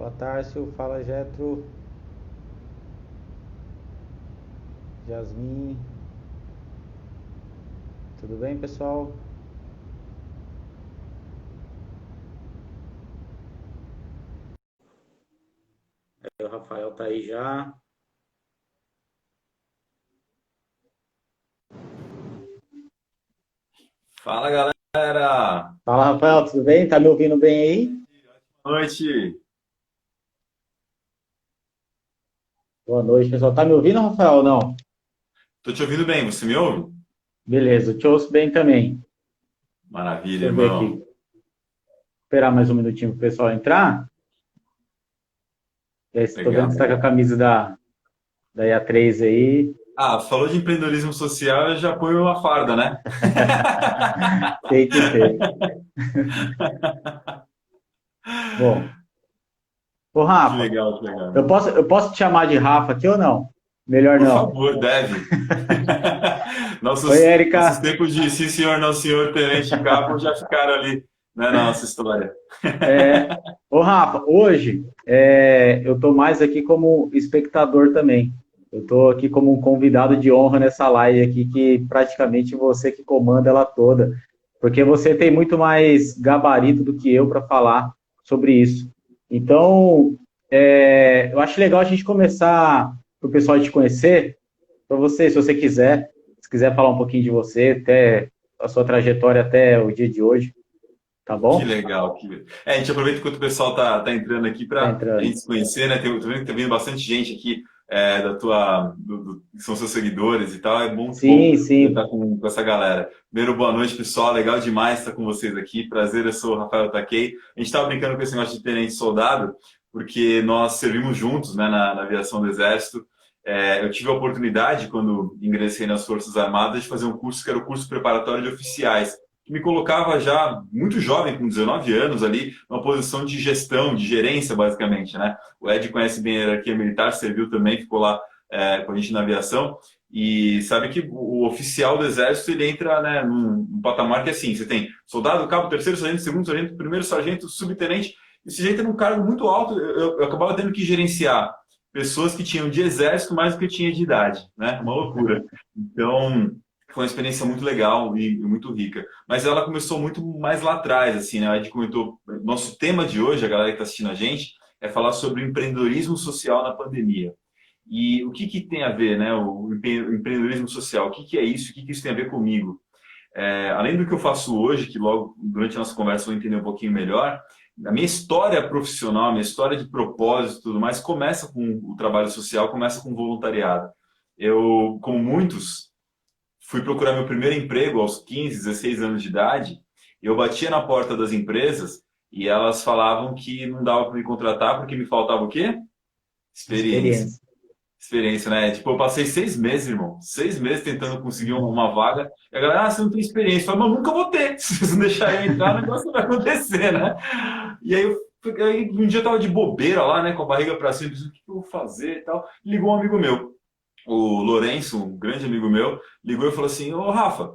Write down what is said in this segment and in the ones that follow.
Fala Tárcio, fala Getro, Jasmin, tudo bem pessoal? O Rafael tá aí já. Fala, galera! Fala Rafael, tudo bem? Tá me ouvindo bem aí? Boa noite! Boa noite pessoal, tá me ouvindo Rafael ou não? Tô te ouvindo bem, você me ouve? Beleza, eu te ouço bem também. Deixa Maravilha, eu ver aqui, irmão. esperar mais um minutinho pro pessoal entrar. Tô vendo Legal, que você tá com a legal. camisa da IA3 aí. Ah, falou de empreendedorismo social, eu já ponho a farda, né? Tem que ter. Bom, ô Que Rafa, legal, que legal, eu irmão. posso, eu posso te chamar de Rafa aqui ou não? Melhor Por não. favor, deve. Oi, Nossos Érica. tempos de sim senhor, não senhor, tenente capo já ficaram ali, né, na nossa história. Ô, Rafa, hoje eu estou mais aqui como espectador também. Eu estou aqui como um convidado de honra nessa live aqui, que praticamente você que comanda ela toda, porque você tem muito mais gabarito do que eu para falar sobre isso. Então, eu acho legal a gente começar para o pessoal te conhecer, para você, se você quiser, se quiser falar um pouquinho de você, até a sua trajetória até o dia de hoje, tá Que bom? legal. A gente aproveita enquanto o pessoal tá entrando aqui Tá para a entrando. gente se conhecer, né? Tô vendo que tá vindo bastante gente aqui que são seus seguidores e tal. É muito bom Sim, poder sim. estar com essa galera. Primeiro, boa noite, pessoal. Legal demais estar com vocês aqui. Prazer, eu sou o Rafael Takei. A gente estava brincando com esse negócio de tenente soldado, porque nós servimos juntos, né, na aviação do Exército. Eu tive a oportunidade, quando ingressei nas Forças Armadas, de fazer um curso que era o curso preparatório de oficiais que me colocava já muito jovem, com 19 anos ali, numa posição de gestão, de gerência, basicamente, né? O Ed conhece bem a hierarquia militar, serviu também, ficou lá com a gente na aviação, e sabe que o oficial do exército, ele entra, né, num patamar que é assim, você tem soldado, cabo, terceiro sargento, segundo sargento, primeiro sargento, subtenente, e você já entra num cargo muito alto, eu acabava tendo que gerenciar pessoas que tinham de exército mais do que eu tinha de idade, né? Uma loucura. Então, foi uma experiência muito legal e muito rica. Mas ela começou muito mais lá atrás, assim, né? A gente comentou, nosso tema de hoje, a galera que está assistindo a gente, é falar sobre o empreendedorismo social na pandemia. E o que tem a ver, né? O empreendedorismo social, o que é isso? O que isso tem a ver comigo? Além do que eu faço hoje, que logo durante a nossa conversa eu vou entender um pouquinho melhor, a minha história profissional, a minha história de propósito e tudo mais, começa com o trabalho social, começa com o voluntariado. Eu, como muitos, fui procurar meu primeiro emprego aos 15, 16 anos de idade, e eu batia na porta das empresas e elas falavam que não dava para me contratar porque me faltava o quê? Experiência. Experiência. Experiência, né? Tipo, eu passei 6 meses, irmão. 6 meses tentando conseguir uma vaga. E a galera, você não tem experiência. Eu falei, mas nunca vou ter. Se você não deixar eu entrar, o negócio não vai acontecer, né? E aí, um dia eu tava de bobeira lá, né? Com a barriga pra cima, pensando, o que eu vou fazer e tal. Ligou um amigo meu, o Lourenço, um grande amigo meu, ligou e falou assim: Ô Rafa,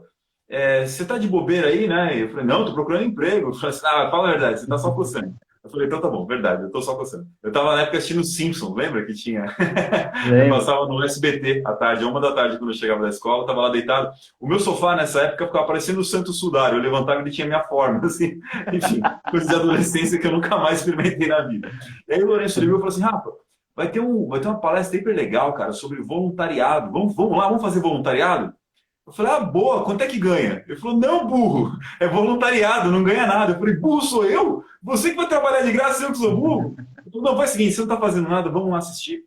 você tá de bobeira aí, né? Eu falei: Não, tô procurando emprego. Eu falei assim: Ah, fala a verdade, você tá só coçando. Eu falei: Então tá bom, verdade, eu tô só coçando. Eu tava na época assistindo Simpson, lembra que tinha? Eu Lembro. passava no SBT à tarde, 1 da tarde, quando eu chegava da escola, eu tava lá deitado. O meu sofá nessa época ficava parecendo o Santo Sudário. Eu levantava e ele tinha minha forma, assim. Enfim, coisa de adolescência que eu nunca mais experimentei na vida. E aí o Lourenço ligou e falou assim: Rafa, vai ter uma palestra hiper legal, cara, sobre voluntariado. Vamos lá, vamos fazer voluntariado? Eu falei, ah, boa, quanto é que ganha? Ele falou, não, burro, é voluntariado, não ganha nada. Eu falei, burro sou eu? Você que vai trabalhar de graça, eu que sou burro? Ele falou, não, faz o seguinte, você não tá fazendo nada, vamos lá assistir,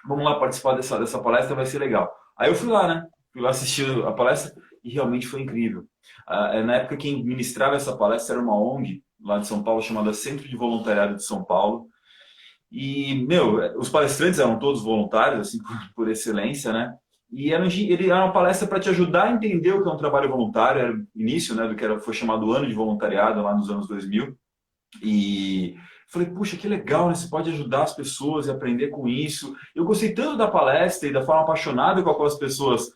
vamos lá participar dessa palestra, vai ser legal. Aí eu fui lá, né? Fui lá assistir a palestra e realmente foi incrível. Na época, quem ministrava essa palestra era uma ONG lá de São Paulo, chamada Centro de Voluntariado de São Paulo. E, meu, os palestrantes eram todos voluntários, assim, por excelência, né? E ele era uma palestra para te ajudar a entender o que é um trabalho voluntário, era o início, né, do que foi chamado o ano de voluntariado, lá nos anos 2000. E falei, puxa, que legal, né? Você pode ajudar as pessoas e aprender com isso. Eu gostei tanto da palestra e da forma apaixonada com a qual as pessoas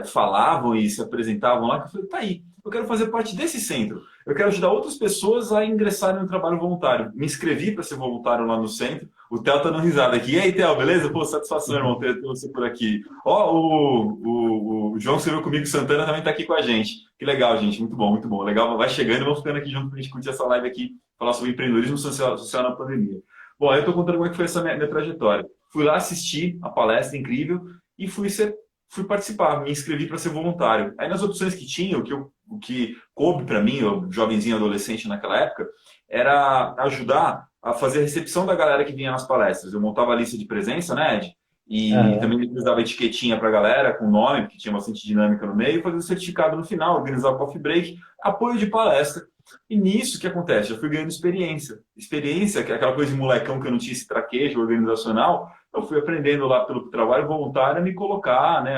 falavam e se apresentavam lá, que eu falei, tá aí, eu quero fazer parte desse centro. Eu quero ajudar outras pessoas a ingressarem no trabalho voluntário. Me inscrevi para ser voluntário lá no centro. O Theo tá dando risada aqui. E aí, Theo, beleza? Pô, satisfação, irmão, ter você por aqui. Ó, o João que escreveu comigo, Santana, também tá aqui com a gente. Que legal, gente. Muito bom, muito bom. Legal, vai chegando e vamos ficando aqui junto pra gente curtir essa live aqui, falar sobre empreendedorismo social na pandemia. Bom, aí eu tô contando como é que foi essa minha trajetória. Fui lá assistir a palestra incrível e fui participar, me inscrevi para ser voluntário. Aí nas opções que tinha, o que coube para mim, eu jovenzinho adolescente naquela época, era ajudar a fazer a recepção da galera que vinha nas palestras. Eu montava a lista de presença, né, Ed? E Aham. também dava etiquetinha para a galera, com nome, porque tinha bastante dinâmica no meio, fazia o certificado no final, organizava o coffee break, apoio de palestra. E nisso, o que acontece? Já fui ganhando experiência. Experiência, que é aquela coisa de molecão que eu não tinha esse traquejo organizacional, eu fui aprendendo lá pelo trabalho voluntário a me colocar, né,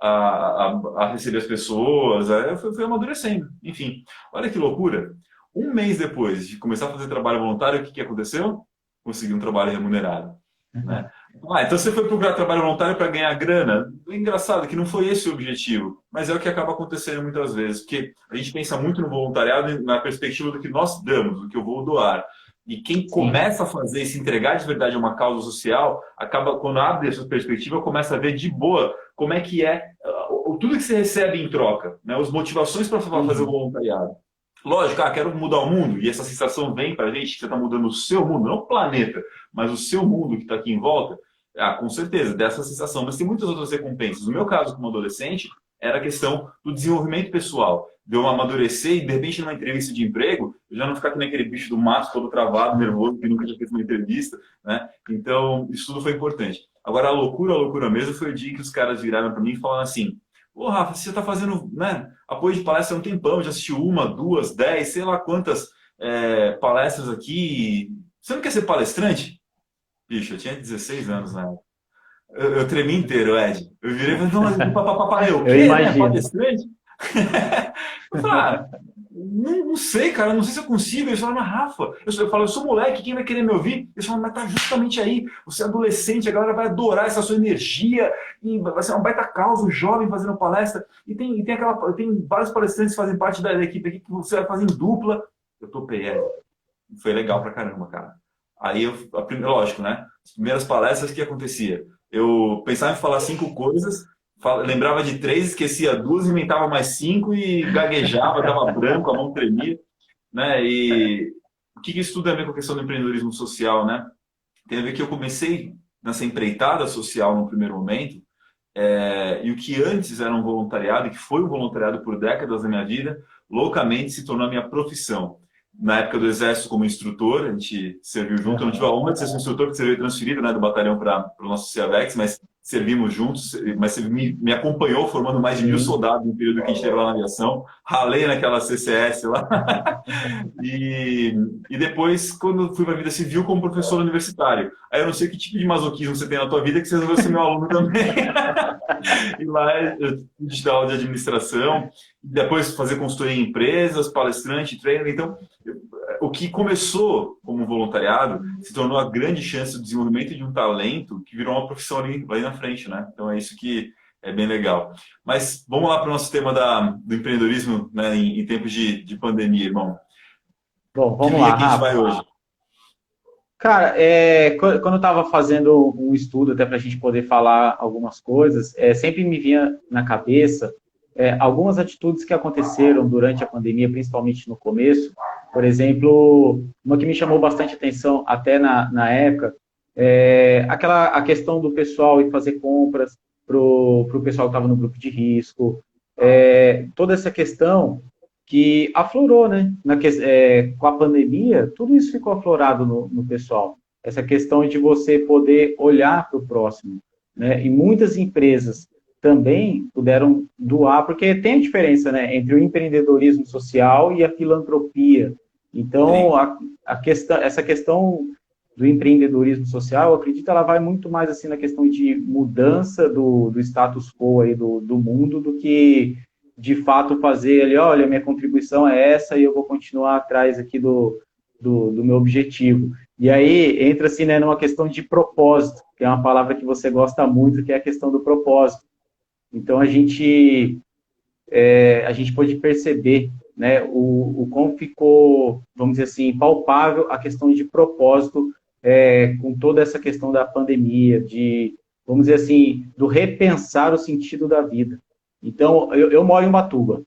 a receber as pessoas, fui amadurecendo. Enfim, olha que loucura. Um mês depois de começar a fazer trabalho voluntário, o que aconteceu? Consegui um trabalho remunerado, né? Então você foi procurar trabalho voluntário para ganhar grana? Engraçado que não foi esse o objetivo, mas é o que acaba acontecendo muitas vezes, porque a gente pensa muito no voluntariado na perspectiva do que nós damos, do que eu vou doar. E quem Sim. começa a fazer e se entregar de verdade a uma causa social, acaba, quando abre essa perspectiva, começa a ver de boa como é que é tudo que você recebe em troca, né? As motivações para fazer o Uhum. voluntariado. Lógico, quero mudar o mundo, e essa sensação vem para a gente que você está mudando o seu mundo, não o planeta, mas o seu mundo que está aqui em volta. Com certeza, dessa sensação. Mas tem muitas outras recompensas. No meu caso, como adolescente, era a questão do desenvolvimento pessoal. De eu amadurecer e, de repente, numa entrevista de emprego, eu já não ficar que nem aquele bicho do mato, todo travado, nervoso, que nunca tinha feito uma entrevista, né? Então, isso tudo foi importante. Agora, a loucura mesmo, foi o dia que os caras viraram para mim e falaram assim: ô, Rafa, você está fazendo, né, apoio de palestra há um tempão, já assistiu uma, duas, 10, sei lá quantas palestras aqui. Você não quer ser palestrante? Bicho, eu tinha 16 anos, né? Eu tremi inteiro, Ed. Eu virei e falei, não, mas papai, o Eu quê, né? imagino. Palestrante? Eu falei, não sei, cara, não sei se eu consigo. Eles falaram, mas Rafa, eu falo, eu sou moleque, quem vai querer me ouvir? Eles falam, mas tá justamente aí, você é adolescente, a galera vai adorar essa sua energia, e vai ser uma baita causa, um jovem fazendo palestra, tem vários palestrantes que fazem parte da equipe aqui que você vai fazer em dupla. Eu topei, Ed. Foi legal pra caramba, cara. Aí, lógico, né? As primeiras palestras, o que acontecia? Eu pensava em falar 5 coisas, lembrava de 3, esquecia 2, inventava mais 5 e gaguejava, dava branco, a mão tremia, né? E o que isso tudo tem a ver com a questão do empreendedorismo social, né? Tem a ver que eu comecei nessa empreitada social no primeiro momento, e o que antes era um voluntariado, e que foi um voluntariado por décadas da minha vida, loucamente se tornou a minha profissão. Na época do Exército, como instrutor, a gente serviu junto. Eu não tive a Aham. honra de ser seu instrutor, porque você veio transferido, né, do batalhão para o nosso CIAVEX, mas servimos juntos. Mas você me acompanhou, formando mais de 1.000 Sim. soldados no período que a gente teve lá na aviação. Ralei naquela CCS lá. E depois, quando fui para a vida civil, como professor universitário. Aí eu não sei que tipo de masoquismo você tem na tua vida, que você resolveu ser meu aluno também. E lá eu tive aula de administração, depois fazer consultoria em empresas, palestrante, trainer. Então, o que começou como voluntariado se tornou a grande chance do desenvolvimento de um talento que virou uma profissão ali na frente, né? Então é isso que é bem legal. Mas vamos lá para o nosso tema do empreendedorismo, né, em tempos de pandemia, irmão. Bom, Que vamos linha lá, que a gente Rafa. vai hoje? Cara, quando eu estava fazendo um estudo até para a gente poder falar algumas coisas, sempre me vinha na cabeça algumas atitudes que aconteceram durante a pandemia, principalmente no começo. Por exemplo, uma que me chamou bastante atenção até na época, a questão do pessoal ir fazer compras para o pessoal que estava no grupo de risco, toda essa questão que aflorou, né? Com a pandemia, tudo isso ficou aflorado no pessoal. Essa questão de você poder olhar para o próximo, né? E muitas empresas também puderam doar, porque tem a diferença, né, entre o empreendedorismo social e a filantropia. Então, Tem. essa questão do empreendedorismo social, eu acredito, ela vai muito mais assim na questão de mudança do status quo aí do mundo do que de fato fazer ali, olha, minha contribuição é essa e eu vou continuar atrás aqui do meu objetivo. E aí entra assim, né, numa questão de propósito, que é uma palavra que você gosta muito, que é a questão do propósito. Então, a gente pôde perceber, né, o como ficou, vamos dizer assim, palpável a questão de propósito com toda essa questão da pandemia, vamos dizer assim, do repensar o sentido da vida. Então, eu moro em Ubatuba.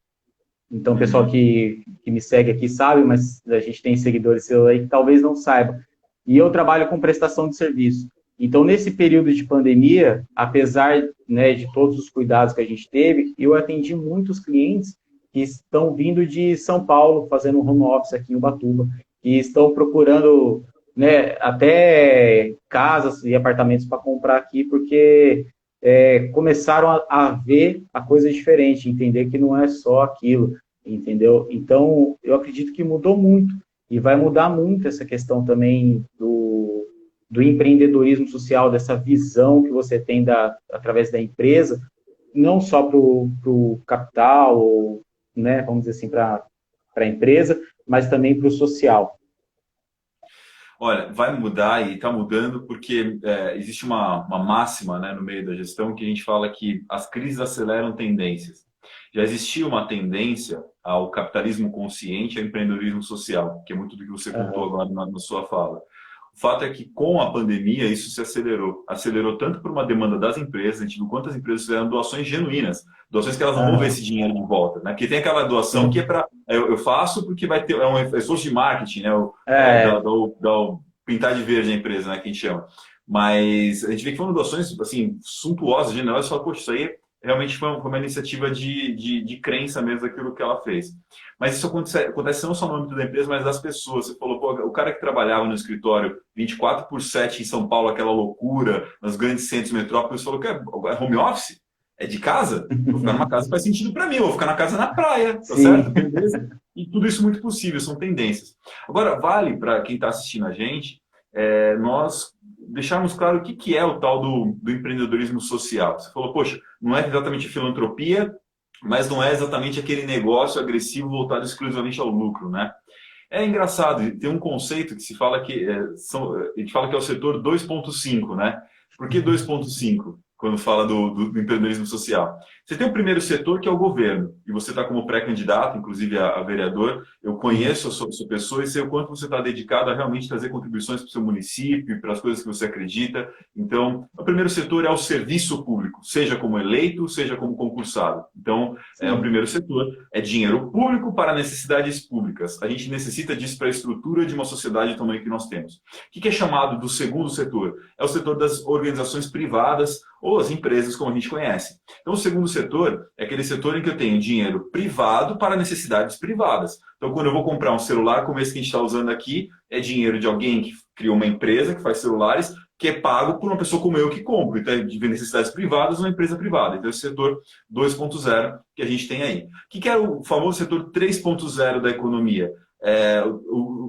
Então, o pessoal Uhum. que me segue aqui sabe, mas a gente tem seguidores seus aí que talvez não saibam. E eu trabalho com prestação de serviço. Então, nesse período de pandemia, apesar, né, de todos os cuidados que a gente teve, eu atendi muitos clientes que estão vindo de São Paulo, fazendo um home office aqui em Ubatuba, e estão procurando, né, até casas e apartamentos para comprar aqui, porque começaram a ver a coisa diferente, entender que não é só aquilo, entendeu? Então, eu acredito que mudou muito, e vai mudar muito essa questão também do empreendedorismo social, dessa visão que você tem através da empresa, não só para o capital, ou, né, vamos dizer assim, para a empresa, mas também para o social. Olha, vai mudar e está mudando porque existe uma máxima, né, no meio da gestão que a gente fala que as crises aceleram tendências. Já existia uma tendência ao capitalismo consciente e ao empreendedorismo social, que é muito do que você contou Uhum. agora na sua fala. O fato é que com a pandemia isso se acelerou. Acelerou tanto por uma demanda das empresas, a gente viu quantas empresas fizeram doações genuínas, doações que elas não vão ver Uhum. esse dinheiro de volta, né? Porque tem aquela doação que é Sim. para eu faço porque vai ter um esforço de marketing, né? É, Pintar de verde a empresa, né, que a gente chama. Mas a gente vê que foram doações assim, suntuosas, generosas, e fala, poxa, isso aí realmente foi uma iniciativa de crença mesmo daquilo que ela fez. Mas isso acontece não só no âmbito da empresa, mas das pessoas. Você falou, pô, o cara que trabalhava no escritório 24/7 em São Paulo, aquela loucura, nos grandes centros metrópoles, falou que é home office? É de casa? Vou ficar numa casa que faz sentido para mim, eu vou ficar na casa na praia, tá certo? sim. Beleza? E tudo isso muito possível, são tendências. Agora, vale para quem está assistindo a gente, nós deixarmos claro o que é o tal do empreendedorismo social. Você falou, poxa, não é exatamente filantropia, mas não é exatamente aquele negócio agressivo voltado exclusivamente ao lucro, né? É engraçado, tem um conceito que se fala que a gente fala que é o setor 2.5, né? Por que 2.5? Quando fala do empreendedorismo social. Você tem o primeiro setor, que é o governo, e você está como pré-candidato, inclusive a vereador. Eu Uhum. conheço a sua pessoa e sei o quanto você está dedicado a realmente trazer contribuições para o seu município, para as coisas que você acredita. Então, o primeiro setor é o serviço público, seja como eleito, seja como concursado. Então, o Sim. primeiro setor é dinheiro público para necessidades públicas. A gente necessita disso para a estrutura de uma sociedade do tamanho que nós temos. O que é chamado do segundo setor? É o setor das organizações privadas ou as empresas, como a gente conhece. Então, o segundo setor é aquele setor em que eu tenho dinheiro privado para necessidades privadas. Então, quando eu vou comprar um celular como esse que a gente está usando aqui, é dinheiro de alguém que criou uma empresa que faz celulares, que é pago por uma pessoa como eu que compro. Então, é de necessidades privadas, uma empresa privada. Então, esse setor 2.0 que a gente tem aí. O que é o famoso setor 3.0 da economia?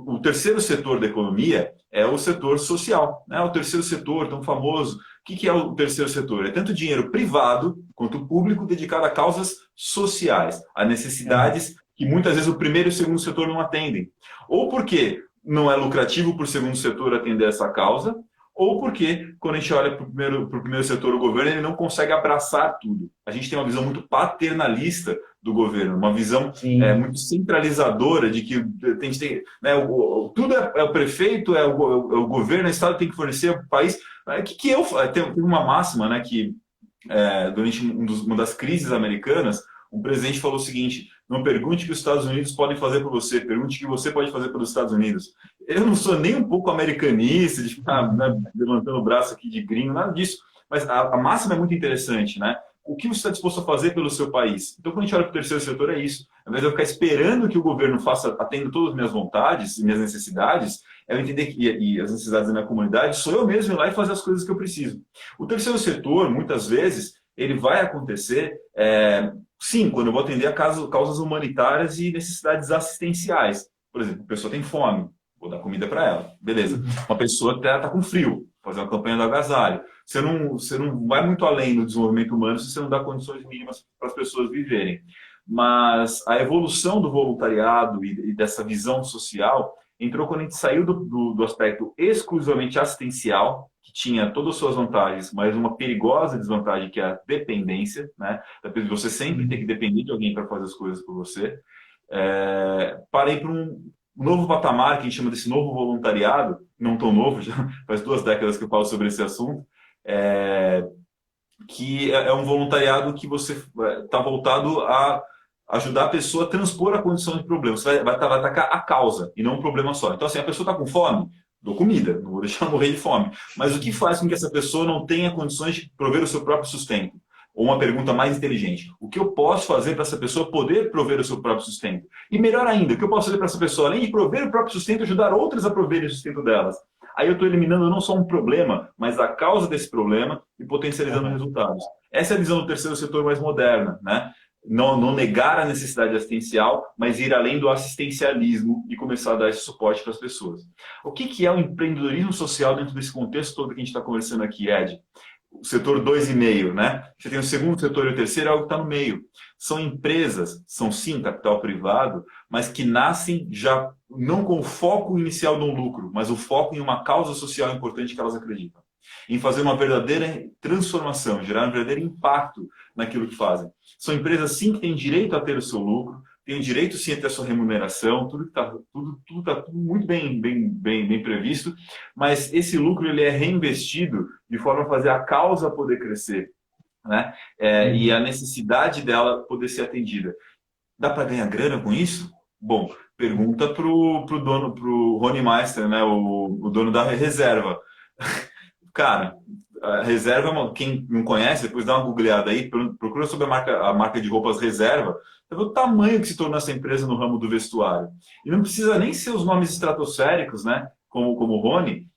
O terceiro setor da economia é o setor social, né? O terceiro setor tão famoso. O que é o terceiro setor? É tanto dinheiro privado quanto público dedicado a causas sociais, a Uhum. necessidades que muitas vezes o primeiro e o segundo setor não atendem. Ou porque não é lucrativo para o segundo setor atender essa causa, ou porque, quando a gente olha para o primeiro setor, o governo, ele não consegue abraçar tudo. A gente tem uma visão muito paternalista do governo, uma visão Sim. muito centralizadora de que tem que ter, né, tudo é o prefeito, é o governo, o Estado tem que fornecer o país. Tem uma máxima, né, que durante uma das crises americanas, um presidente falou o seguinte: não pergunte o que os Estados Unidos podem fazer por você, pergunte o que você pode fazer pelos Estados Unidos. Eu não sou nem um pouco americanista, de ficar, né, levantando o braço aqui de gringo, nada disso. Mas a máxima é muito interessante, né? O que você está disposto a fazer pelo seu país? Então, quando a gente olha para o terceiro setor, é isso. Ao invés de eu ficar esperando que o governo faça, atenda todas as minhas vontades e minhas necessidades, é eu entender que e as necessidades da minha comunidade, sou eu mesmo ir lá e fazer as coisas que eu preciso. O terceiro setor, muitas vezes, ele vai acontecer, sim, quando eu vou atender a causas humanitárias e necessidades assistenciais. Por exemplo, a pessoa tem fome, vou dar comida para ela. Beleza. Uhum. Uma pessoa está com frio, fazer uma campanha do agasalho. Você não vai muito além no desenvolvimento humano se você não dá condições mínimas para as pessoas viverem. Mas a evolução do voluntariado e dessa visão social, entrou quando a gente saiu do aspecto exclusivamente assistencial, que tinha todas as suas vantagens, mas uma perigosa desvantagem que é a dependência, né? Você sempre tem que depender de alguém para fazer as coisas por você. Parei para um novo patamar, que a gente chama desse novo voluntariado, não tão novo, já faz 2 décadas que eu falo sobre esse assunto, que é um voluntariado que você está voltado a ajudar a pessoa a transpor a condição de problema. Você vai atacar a causa e não um problema só. Então, assim, a pessoa está com fome, dou comida, não vou deixar ela morrer de fome. Mas o que faz com que essa pessoa não tenha condições de prover o seu próprio sustento? Ou uma pergunta mais inteligente: o que eu posso fazer para essa pessoa poder prover o seu próprio sustento? E melhor ainda, o que eu posso fazer para essa pessoa, além de prover o próprio sustento, ajudar outras a proverem o sustento delas? Aí eu estou eliminando não só um problema, mas a causa desse problema e potencializando resultados. Essa é a visão do terceiro setor mais moderna, né? Não negar a necessidade assistencial, mas ir além do assistencialismo e começar a dar esse suporte para as pessoas. O que é o empreendedorismo social dentro desse contexto todo que a gente está conversando aqui, Ed? O setor 2,5, né? Você tem o segundo setor e o terceiro, é algo que está no meio. São empresas, são sim capital privado, mas que nascem já não com o foco inicial no lucro, mas o foco em uma causa social importante que elas acreditam. Em fazer uma verdadeira transformação, gerar um verdadeiro impacto naquilo que fazem. São empresas sim que têm direito a ter o seu lucro, têm direito sim a ter a sua remuneração, tudo está tudo muito bem previsto, mas esse lucro ele é reinvestido de forma a fazer a causa poder crescer, né? E a necessidade dela poder ser atendida. Dá para ganhar grana com isso? Bom, pergunta pro dono, pro Rony Meister, né? O dono da reserva. Cara, a reserva, quem não conhece, depois dá uma googleada aí, procura sobre a marca de roupas reserva, você vê o tamanho que se tornou essa empresa no ramo do vestuário. E não precisa nem ser os nomes estratosféricos, né? Como o Rony,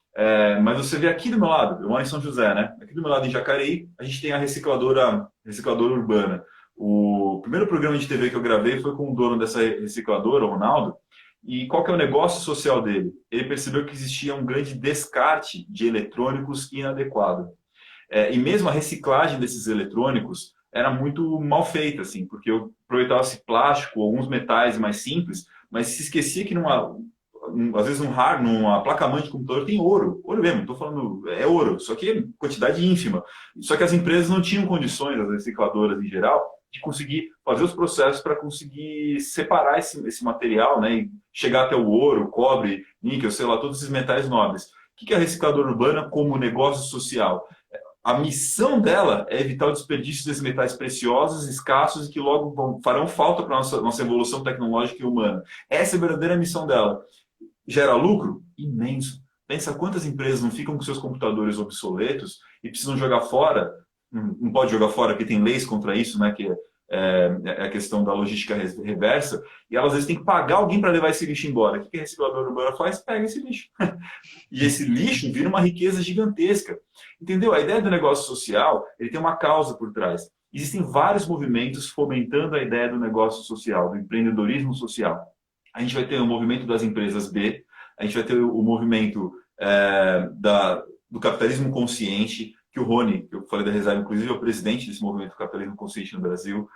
mas você vê aqui do meu lado, eu moro em São José, né? Aqui do meu lado, em Jacareí, a gente tem a recicladora urbana. O primeiro programa de TV que eu gravei foi com o dono dessa recicladora, o Ronaldo. E qual que é o negócio social dele? Ele percebeu que existia um grande descarte de eletrônicos inadequado. E mesmo a reciclagem desses eletrônicos era muito mal feita, assim, porque eu aproveitava-se plástico, alguns metais mais simples, mas se esquecia que às vezes numa placa-mãe de computador tem ouro. Ouro mesmo, estou falando, é ouro, só que quantidade ínfima. Só que as empresas não tinham condições, as recicladoras em geral, de conseguir fazer os processos para conseguir separar esse material, né, e chegar até o ouro, cobre, níquel, sei lá, todos esses metais nobres. O que é a recicladora urbana como negócio social? A missão dela é evitar o desperdício desses metais preciosos, escassos e que logo farão falta para a nossa evolução tecnológica e humana. Essa é a verdadeira missão dela. Gera lucro? Imenso. Pensa quantas empresas não ficam com seus computadores obsoletos e precisam jogar fora. Não pode jogar fora porque tem leis contra isso, né? Que é a questão da logística reversa. E elas às vezes têm que pagar alguém para levar esse lixo embora. O que a recicladora urbana faz? Pega esse lixo. E esse lixo vira uma riqueza gigantesca. Entendeu? A ideia do negócio social, ele tem uma causa por trás. Existem vários movimentos fomentando a ideia do negócio social, do empreendedorismo social. A gente vai ter o movimento das empresas B, a gente vai ter o movimento do capitalismo consciente, que o Rony, eu falei da reserva, inclusive é o presidente desse movimento do capitalismo consciente no Brasil.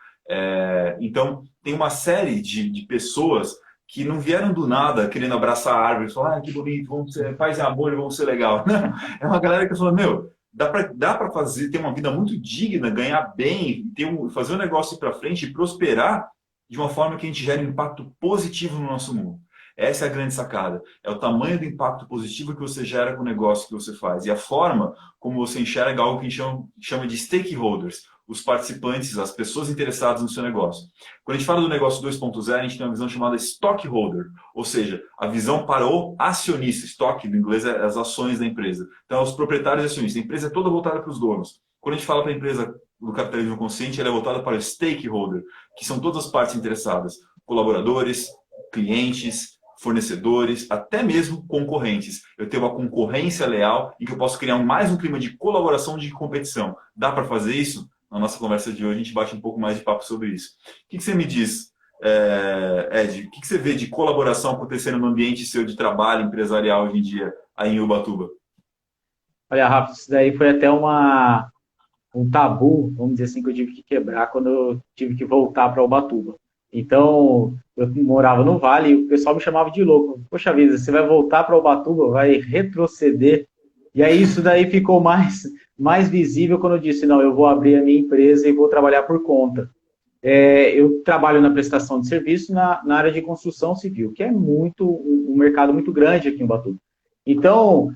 Então, tem uma série de pessoas que não vieram do nada querendo abraçar a árvore e falar, que bonito, vamos ser paz e amor e vamos ser legal. Não, é uma galera que falou, meu, dá para fazer, ter uma vida muito digna, ganhar bem, fazer um negócio ir para frente e prosperar de uma forma que a gente gere um impacto positivo no nosso mundo. Essa é a grande sacada. É o tamanho do impacto positivo que você gera com o negócio que você faz. E a forma como você enxerga algo que a gente chama de stakeholders, os participantes, as pessoas interessadas no seu negócio. Quando a gente fala do negócio 2.0, a gente tem uma visão chamada stockholder, ou seja, a visão para o acionista. Stock, no inglês, é as ações da empresa. Então, os proprietários e acionistas. A empresa é toda voltada para os donos. Quando a gente fala para a empresa do capitalismo consciente, ela é voltada para o stakeholder, que são todas as partes interessadas. Colaboradores, clientes, fornecedores, até mesmo concorrentes. Eu tenho uma concorrência leal em que eu posso criar mais um clima de colaboração, de competição. Dá para fazer isso? Na nossa conversa de hoje, a gente bate um pouco mais de papo sobre isso. O que você me diz, Ed? O que você vê de colaboração acontecendo no ambiente seu de trabalho empresarial hoje em dia, aí em Ubatuba? Olha, Rafa, isso daí foi até um tabu, vamos dizer assim, que eu tive que quebrar quando eu tive que voltar para Ubatuba. Então, eu morava no Vale e o pessoal me chamava de louco. Poxa vida, você vai voltar para Ubatuba, vai retroceder. E aí isso daí ficou mais visível quando eu disse, não, eu vou abrir a minha empresa e vou trabalhar por conta. Eu trabalho na prestação de serviço na área de construção civil, que é um mercado muito grande aqui em Ubatuba. Então,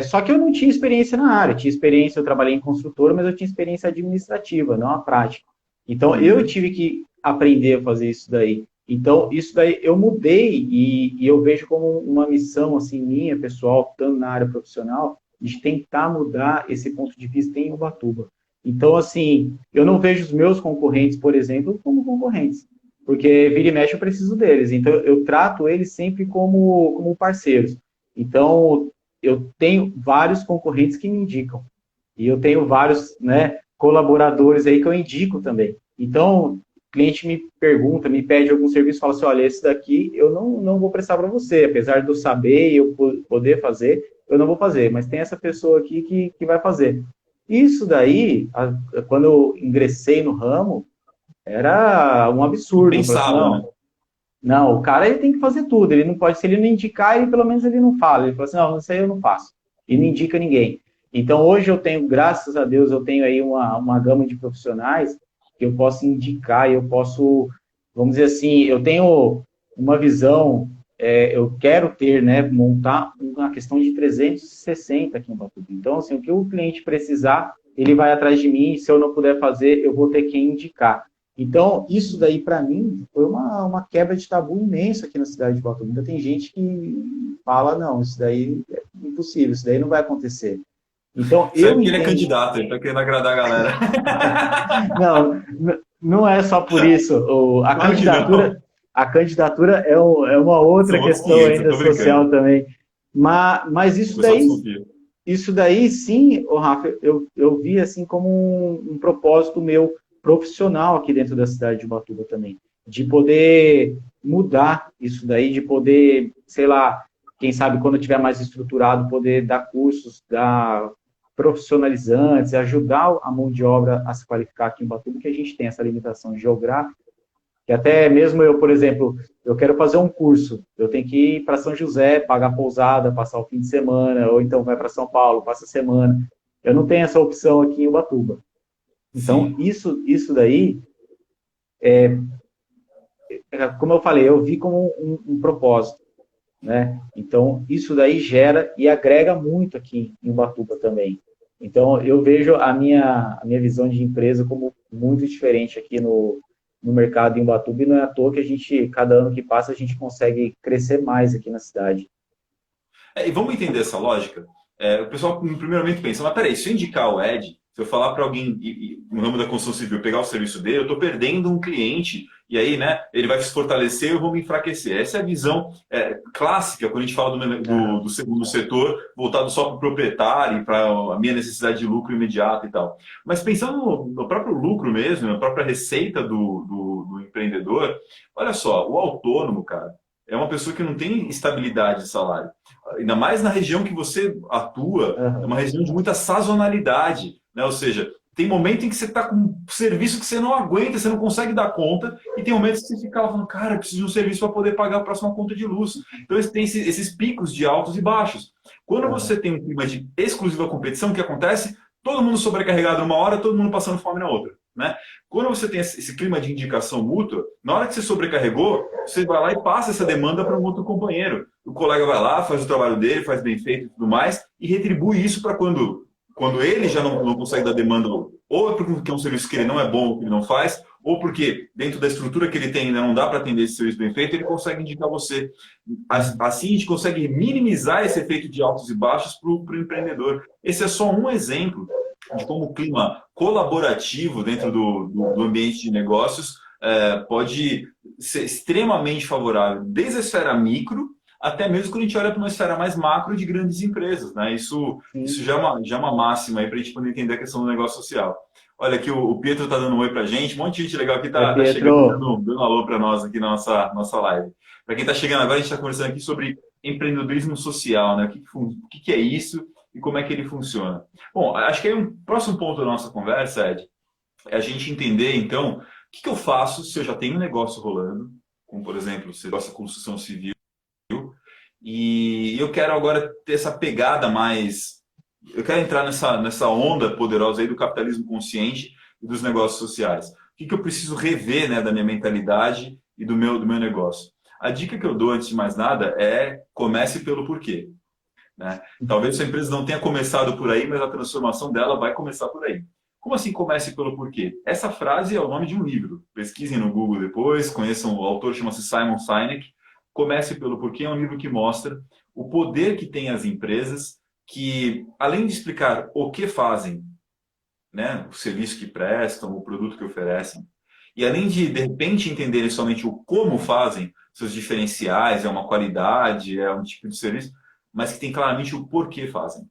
só que eu não tinha experiência na área, tinha experiência, eu trabalhei em construtora, mas eu tinha experiência administrativa, não a prática. Então, eu tive que aprender a fazer isso daí. Então, isso daí eu mudei e eu vejo como uma missão assim minha, pessoal, estando na área profissional, de tentar mudar esse ponto de vista em Ubatuba. Então, assim, eu não vejo os meus concorrentes, por exemplo, como concorrentes, porque vira e mexe eu preciso deles. Então, eu trato eles sempre como parceiros. Então, eu tenho vários concorrentes que me indicam. E eu tenho vários, né, colaboradores aí que eu indico também. Então, o cliente me pergunta, me pede algum serviço, fala assim, olha, esse daqui eu não vou prestar para você, apesar de eu saber e eu poder fazer, eu não vou fazer, mas tem essa pessoa aqui que vai fazer. Isso daí, quando eu ingressei no ramo, era um absurdo. Eu falei assim, Pensável, né? não, o cara ele tem que fazer tudo. Ele não pode, se ele não indicar, ele pelo menos ele não fala. Ele fala assim, não, isso aí eu não faço. E não indica ninguém. Então hoje eu tenho, graças a Deus, eu tenho aí uma gama de profissionais que eu posso indicar, eu posso, vamos dizer assim, eu tenho uma visão, eu quero ter, né, montar uma questão de 360 aqui em Batuba. Então, assim, o que o cliente precisar, ele vai atrás de mim. Se eu não puder fazer, eu vou ter que indicar. Então, isso daí, para mim, foi uma quebra de tabu imensa aqui na cidade de Batuba. Ainda tem gente que fala, não, isso daí é impossível, isso daí não vai acontecer. Então, Isso aí é eu porque ele é entendo. candidato, ele tá querendo agradar a galera. Não, não é só por isso. Claro que não. A candidatura é uma outra São outros questão 500, eu ainda tô social brincando. também. Mas O pessoal desconfia. isso daí sim, Rafa, eu vi assim como um propósito meu profissional aqui dentro da cidade de Ubatuba também, de poder mudar isso daí, de poder, sei lá, quem sabe quando tiver mais estruturado, poder dar cursos, dar profissionalizantes, ajudar a mão de obra a se qualificar aqui em Ubatuba, que a gente tem essa limitação geográfica, que até mesmo eu, por exemplo, eu quero fazer um curso, eu tenho que ir para São José, pagar pousada, passar o fim de semana, ou então vai para São Paulo, passa a semana. Eu não tenho essa opção aqui em Ubatuba. Então, Sim. isso daí, como eu falei, eu vi como um propósito, né? Então, isso daí gera e agrega muito aqui em Ubatuba também. Então, eu vejo a minha visão de empresa como muito diferente aqui no mercado em Ubatuba, e não é à toa que a gente, cada ano que passa, a gente consegue crescer mais aqui na cidade. E vamos entender essa lógica? O pessoal, primeiramente, pensa, mas peraí, se eu indicar o Ed, se eu falar para alguém no ramo da construção civil pegar o serviço dele, eu estou perdendo um cliente, e aí, né, ele vai se fortalecer, eu vou me enfraquecer. Essa é a visão clássica quando a gente fala Aham. do segundo setor, voltado só para o proprietário, para a minha necessidade de lucro imediato e tal. Mas pensando no próprio lucro mesmo, na própria receita do empreendedor, olha só, o autônomo, cara, é uma pessoa que não tem estabilidade de salário. Ainda mais na região que você atua, é uma Aham. região de muita sazonalidade, né? Ou seja, tem momento em que você está com um serviço que você não aguenta, você não consegue dar conta, e tem momentos que você fica lá falando, cara, eu preciso de um serviço para poder pagar a próxima conta de luz. Então, tem esses picos de altos e baixos. Quando você Aham. tem um clima de exclusiva competição, o que acontece? Todo mundo sobrecarregado numa hora, todo mundo passando fome na outra, né? Quando você tem esse clima de indicação mútua, na hora que você sobrecarregou, você vai lá e passa essa demanda para um outro companheiro. O colega vai lá, faz o trabalho dele, faz bem feito e tudo mais, e retribui isso para quando ele já não consegue dar demanda, ou é porque é um serviço que ele não é bom, que ele não faz, ou porque dentro da estrutura que ele tem ainda não dá para atender esse serviço bem feito, ele consegue indicar você. Uhum. Assim a gente consegue minimizar esse efeito de altos e baixos para o empreendedor. Esse é só um exemplo de como o clima colaborativo dentro do ambiente de negócios pode ser extremamente favorável, desde a esfera micro até mesmo quando a gente olha para uma esfera mais macro de grandes empresas, né? Isso Sim. já é uma máxima aí para a gente poder entender a questão do negócio social. Olha aqui, o Pietro está dando um oi para a gente, um monte de gente legal aqui Oi, tá chegando, Pietro. dando um alô para nós aqui na nossa live. Para quem está chegando agora, a gente está conversando aqui sobre empreendedorismo social, né? O que é isso e como é que ele funciona. Bom, acho que aí um próximo ponto da nossa conversa, Ed, é a gente entender, então, o que eu faço se eu já tenho um negócio rolando, como por exemplo, você gosta de construção civil, e eu quero agora ter essa pegada mais. Eu quero entrar nessa onda poderosa aí do capitalismo consciente e dos negócios sociais. O que eu preciso rever, né, da minha mentalidade e do meu negócio? A dica que eu dou, antes de mais nada, é comece pelo porquê. Né? Talvez sua empresa não tenha começado por aí, mas a transformação dela vai começar por aí. Como assim comece pelo porquê? Essa frase é o nome de um livro. Pesquisem no Google depois, conheçam o autor, chama-se Simon Sinek. Comece pelo porquê é um livro que mostra o poder que tem as empresas que, além de explicar o que fazem, né, o serviço que prestam, o produto que oferecem, e além de repente, entenderem somente o como fazem, seus diferenciais, é uma qualidade, é um tipo de serviço, mas que tem claramente o porquê fazem.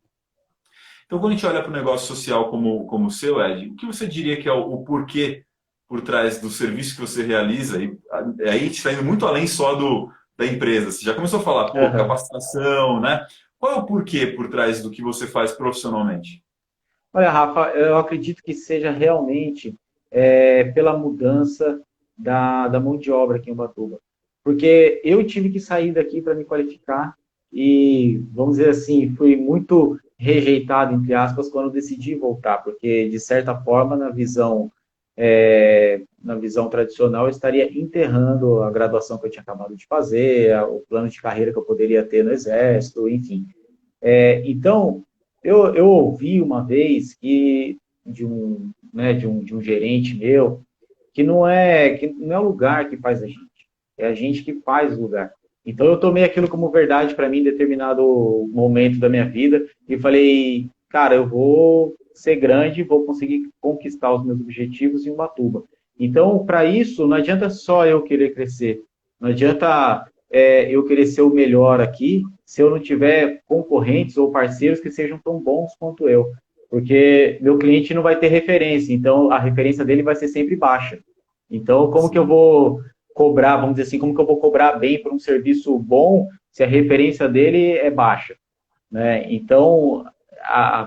Então, quando a gente olha para o negócio social como o seu, Ed, o que você diria que é o porquê por trás do serviço que você realiza? E aí a gente está indo muito além só da empresa. Você já começou a falar, pô, Aham. capacitação, né? Qual é o porquê por trás do que você faz profissionalmente? Olha, Rafa, eu acredito que seja realmente pela mudança da mão de obra aqui em Ubatuba. Porque eu tive que sair daqui para me qualificar e, vamos dizer assim, fui muito rejeitado, entre aspas, quando decidi voltar, porque, de certa forma, na visão tradicional, eu estaria enterrando a graduação que eu tinha acabado de fazer, o plano de carreira que eu poderia ter no Exército, enfim. Então, eu ouvi uma vez de um gerente meu que não é o lugar que faz a gente, é a gente que faz o lugar. Então, eu tomei aquilo como verdade para mim em determinado momento da minha vida e falei, cara, eu vou ser grande, vou conseguir conquistar os meus objetivos em Ubatuba. Então, para isso, não adianta só eu querer crescer, não adianta eu querer ser o melhor aqui se eu não tiver concorrentes ou parceiros que sejam tão bons quanto eu. Porque meu cliente não vai ter referência, então a referência dele vai ser sempre baixa. Então, como que eu vou cobrar, vamos dizer assim, como que eu vou cobrar bem por um serviço bom se a referência dele é baixa, né? Então,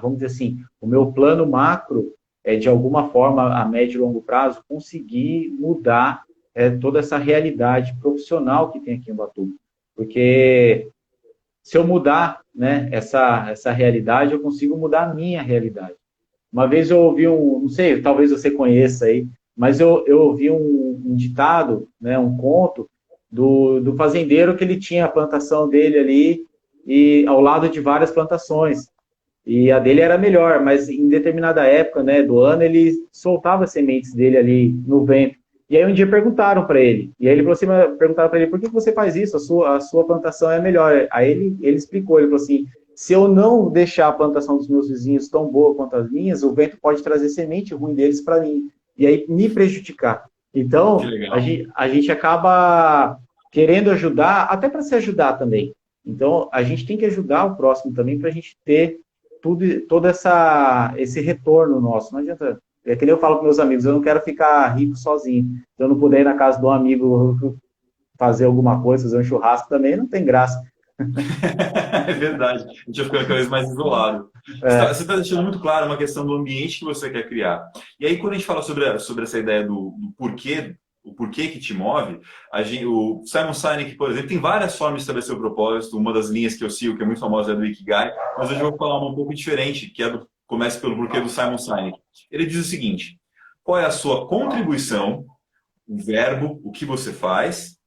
vamos dizer assim, o meu plano macro é, de alguma forma, a médio e longo prazo, conseguir mudar toda essa realidade profissional que tem aqui em Ubatuba. Porque se eu mudar, né, essa realidade, eu consigo mudar a minha realidade. Uma vez eu ouvi não sei, talvez você conheça aí, mas eu ouvi um ditado, né, um conto do fazendeiro que ele tinha a plantação dele ali e ao lado de várias plantações. E a dele era melhor, mas em determinada época, né, do ano, ele soltava as sementes dele ali no vento. E aí um dia perguntaram para ele, e aí ele falou assim, perguntaram para ele, por que você faz isso? A sua plantação é melhor. Aí ele explicou, ele falou assim, se eu não deixar a plantação dos meus vizinhos tão boa quanto as minhas, o vento pode trazer semente ruim deles para mim, e aí me prejudicar. Que Então, a legal. gente, a gente acaba querendo ajudar, até para se ajudar também. Então, a gente tem que ajudar o próximo também para a gente ter todo esse retorno nosso. Não adianta. É que nem eu falo para meus amigos, eu não quero ficar rico sozinho. Se eu não puder ir na casa de um amigo fazer alguma coisa, fazer um churrasco também, não tem graça. É verdade. A gente vai ficando cada vez mais isolado. Você É, está deixando muito claro uma questão do ambiente que você quer criar. E aí, quando a gente fala sobre essa ideia do porquê, o porquê que te move, o Simon Sinek, por exemplo, tem várias formas de estabelecer o propósito. Uma das linhas que eu sigo, que é muito famosa, é do Ikigai, mas hoje eu vou falar uma um pouco diferente, que é comece pelo porquê do Simon Sinek. Ele diz o seguinte: qual é a sua contribuição, o verbo, o que você faz,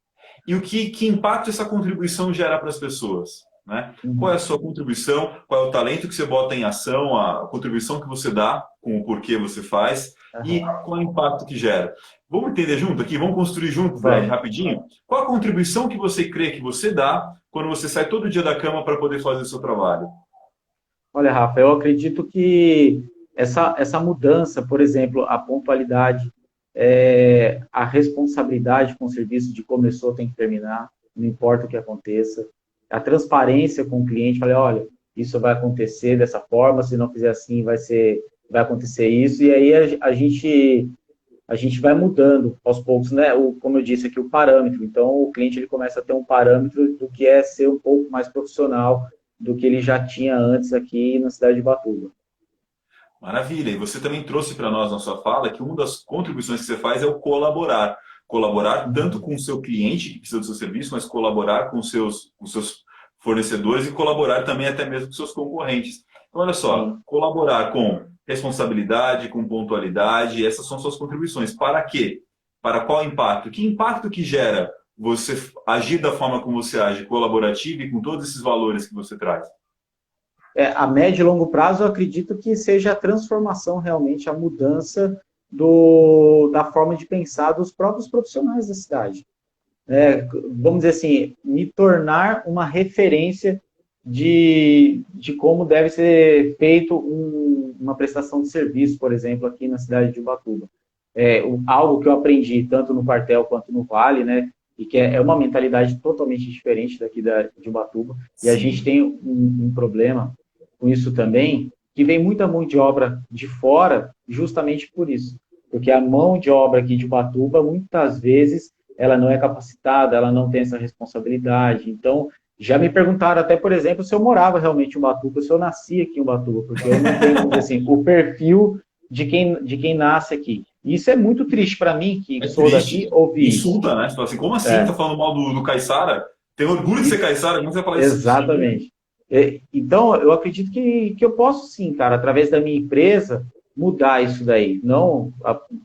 e que impacto essa contribuição gera para as pessoas. Né? Qual é a sua contribuição, qual é o talento que você bota em ação, a contribuição que você dá com o porquê você faz e qual é o impacto que gera. Vamos entender junto aqui? Vamos construir junto, Fred, vamos. rapidinho? Qual a contribuição que você crê que você dá quando você sai todo dia da cama para poder fazer o seu trabalho? Olha, Rafa, eu acredito que essa mudança, por exemplo, a pontualidade, a responsabilidade com o serviço de começou, tem que terminar, não importa o que aconteça, a transparência com o cliente, falei, olha, isso vai acontecer dessa forma, se não fizer assim, vai acontecer isso, e aí a gente vai mudando aos poucos, né? Como eu disse aqui, o parâmetro. Então, o cliente ele começa a ter um parâmetro do que é ser um pouco mais profissional do que ele já tinha antes aqui na cidade de Batuba. Maravilha. E você também trouxe para nós na sua fala que uma das contribuições que você faz é o colaborar. Colaborar tanto com o seu cliente, que precisa do seu serviço, mas colaborar com os seus fornecedores e colaborar também até mesmo com seus concorrentes. Então, olha só, colaborar com responsabilidade, com pontualidade, essas são suas contribuições. Para quê? Para qual impacto? Que impacto que gera você agir da forma como você age, colaborativa e com todos esses valores que você traz? A médio e longo prazo, eu acredito que seja a transformação realmente, a mudança da forma de pensar dos próprios profissionais da cidade. Vamos dizer assim, me tornar uma referência de como deve ser feito uma prestação de serviço, por exemplo, aqui na cidade de Ubatuba. Algo que eu aprendi tanto no quartel quanto no Vale, né? E que é uma mentalidade totalmente diferente daqui de Ubatuba. E a gente tem um problema com isso também, que vem muita mão de obra de fora justamente por isso. Porque a mão de obra aqui de Ubatuba, muitas vezes, ela não é capacitada, ela não tem essa responsabilidade. Então, já me perguntaram até, por exemplo, se eu morava realmente em Ubatuba, se eu nasci aqui em Ubatuba, porque eu não tenho, assim, o perfil de quem nasce aqui. E isso é muito triste para mim, que sou daqui, ouvir isso. Insulta, né? Você fala assim, como assim? Tá falando mal do Caiçara? Tem orgulho de ser Caiçara? Como você fala isso? Exatamente. Então, eu acredito que eu posso sim, cara, através da minha empresa, mudar isso daí. Não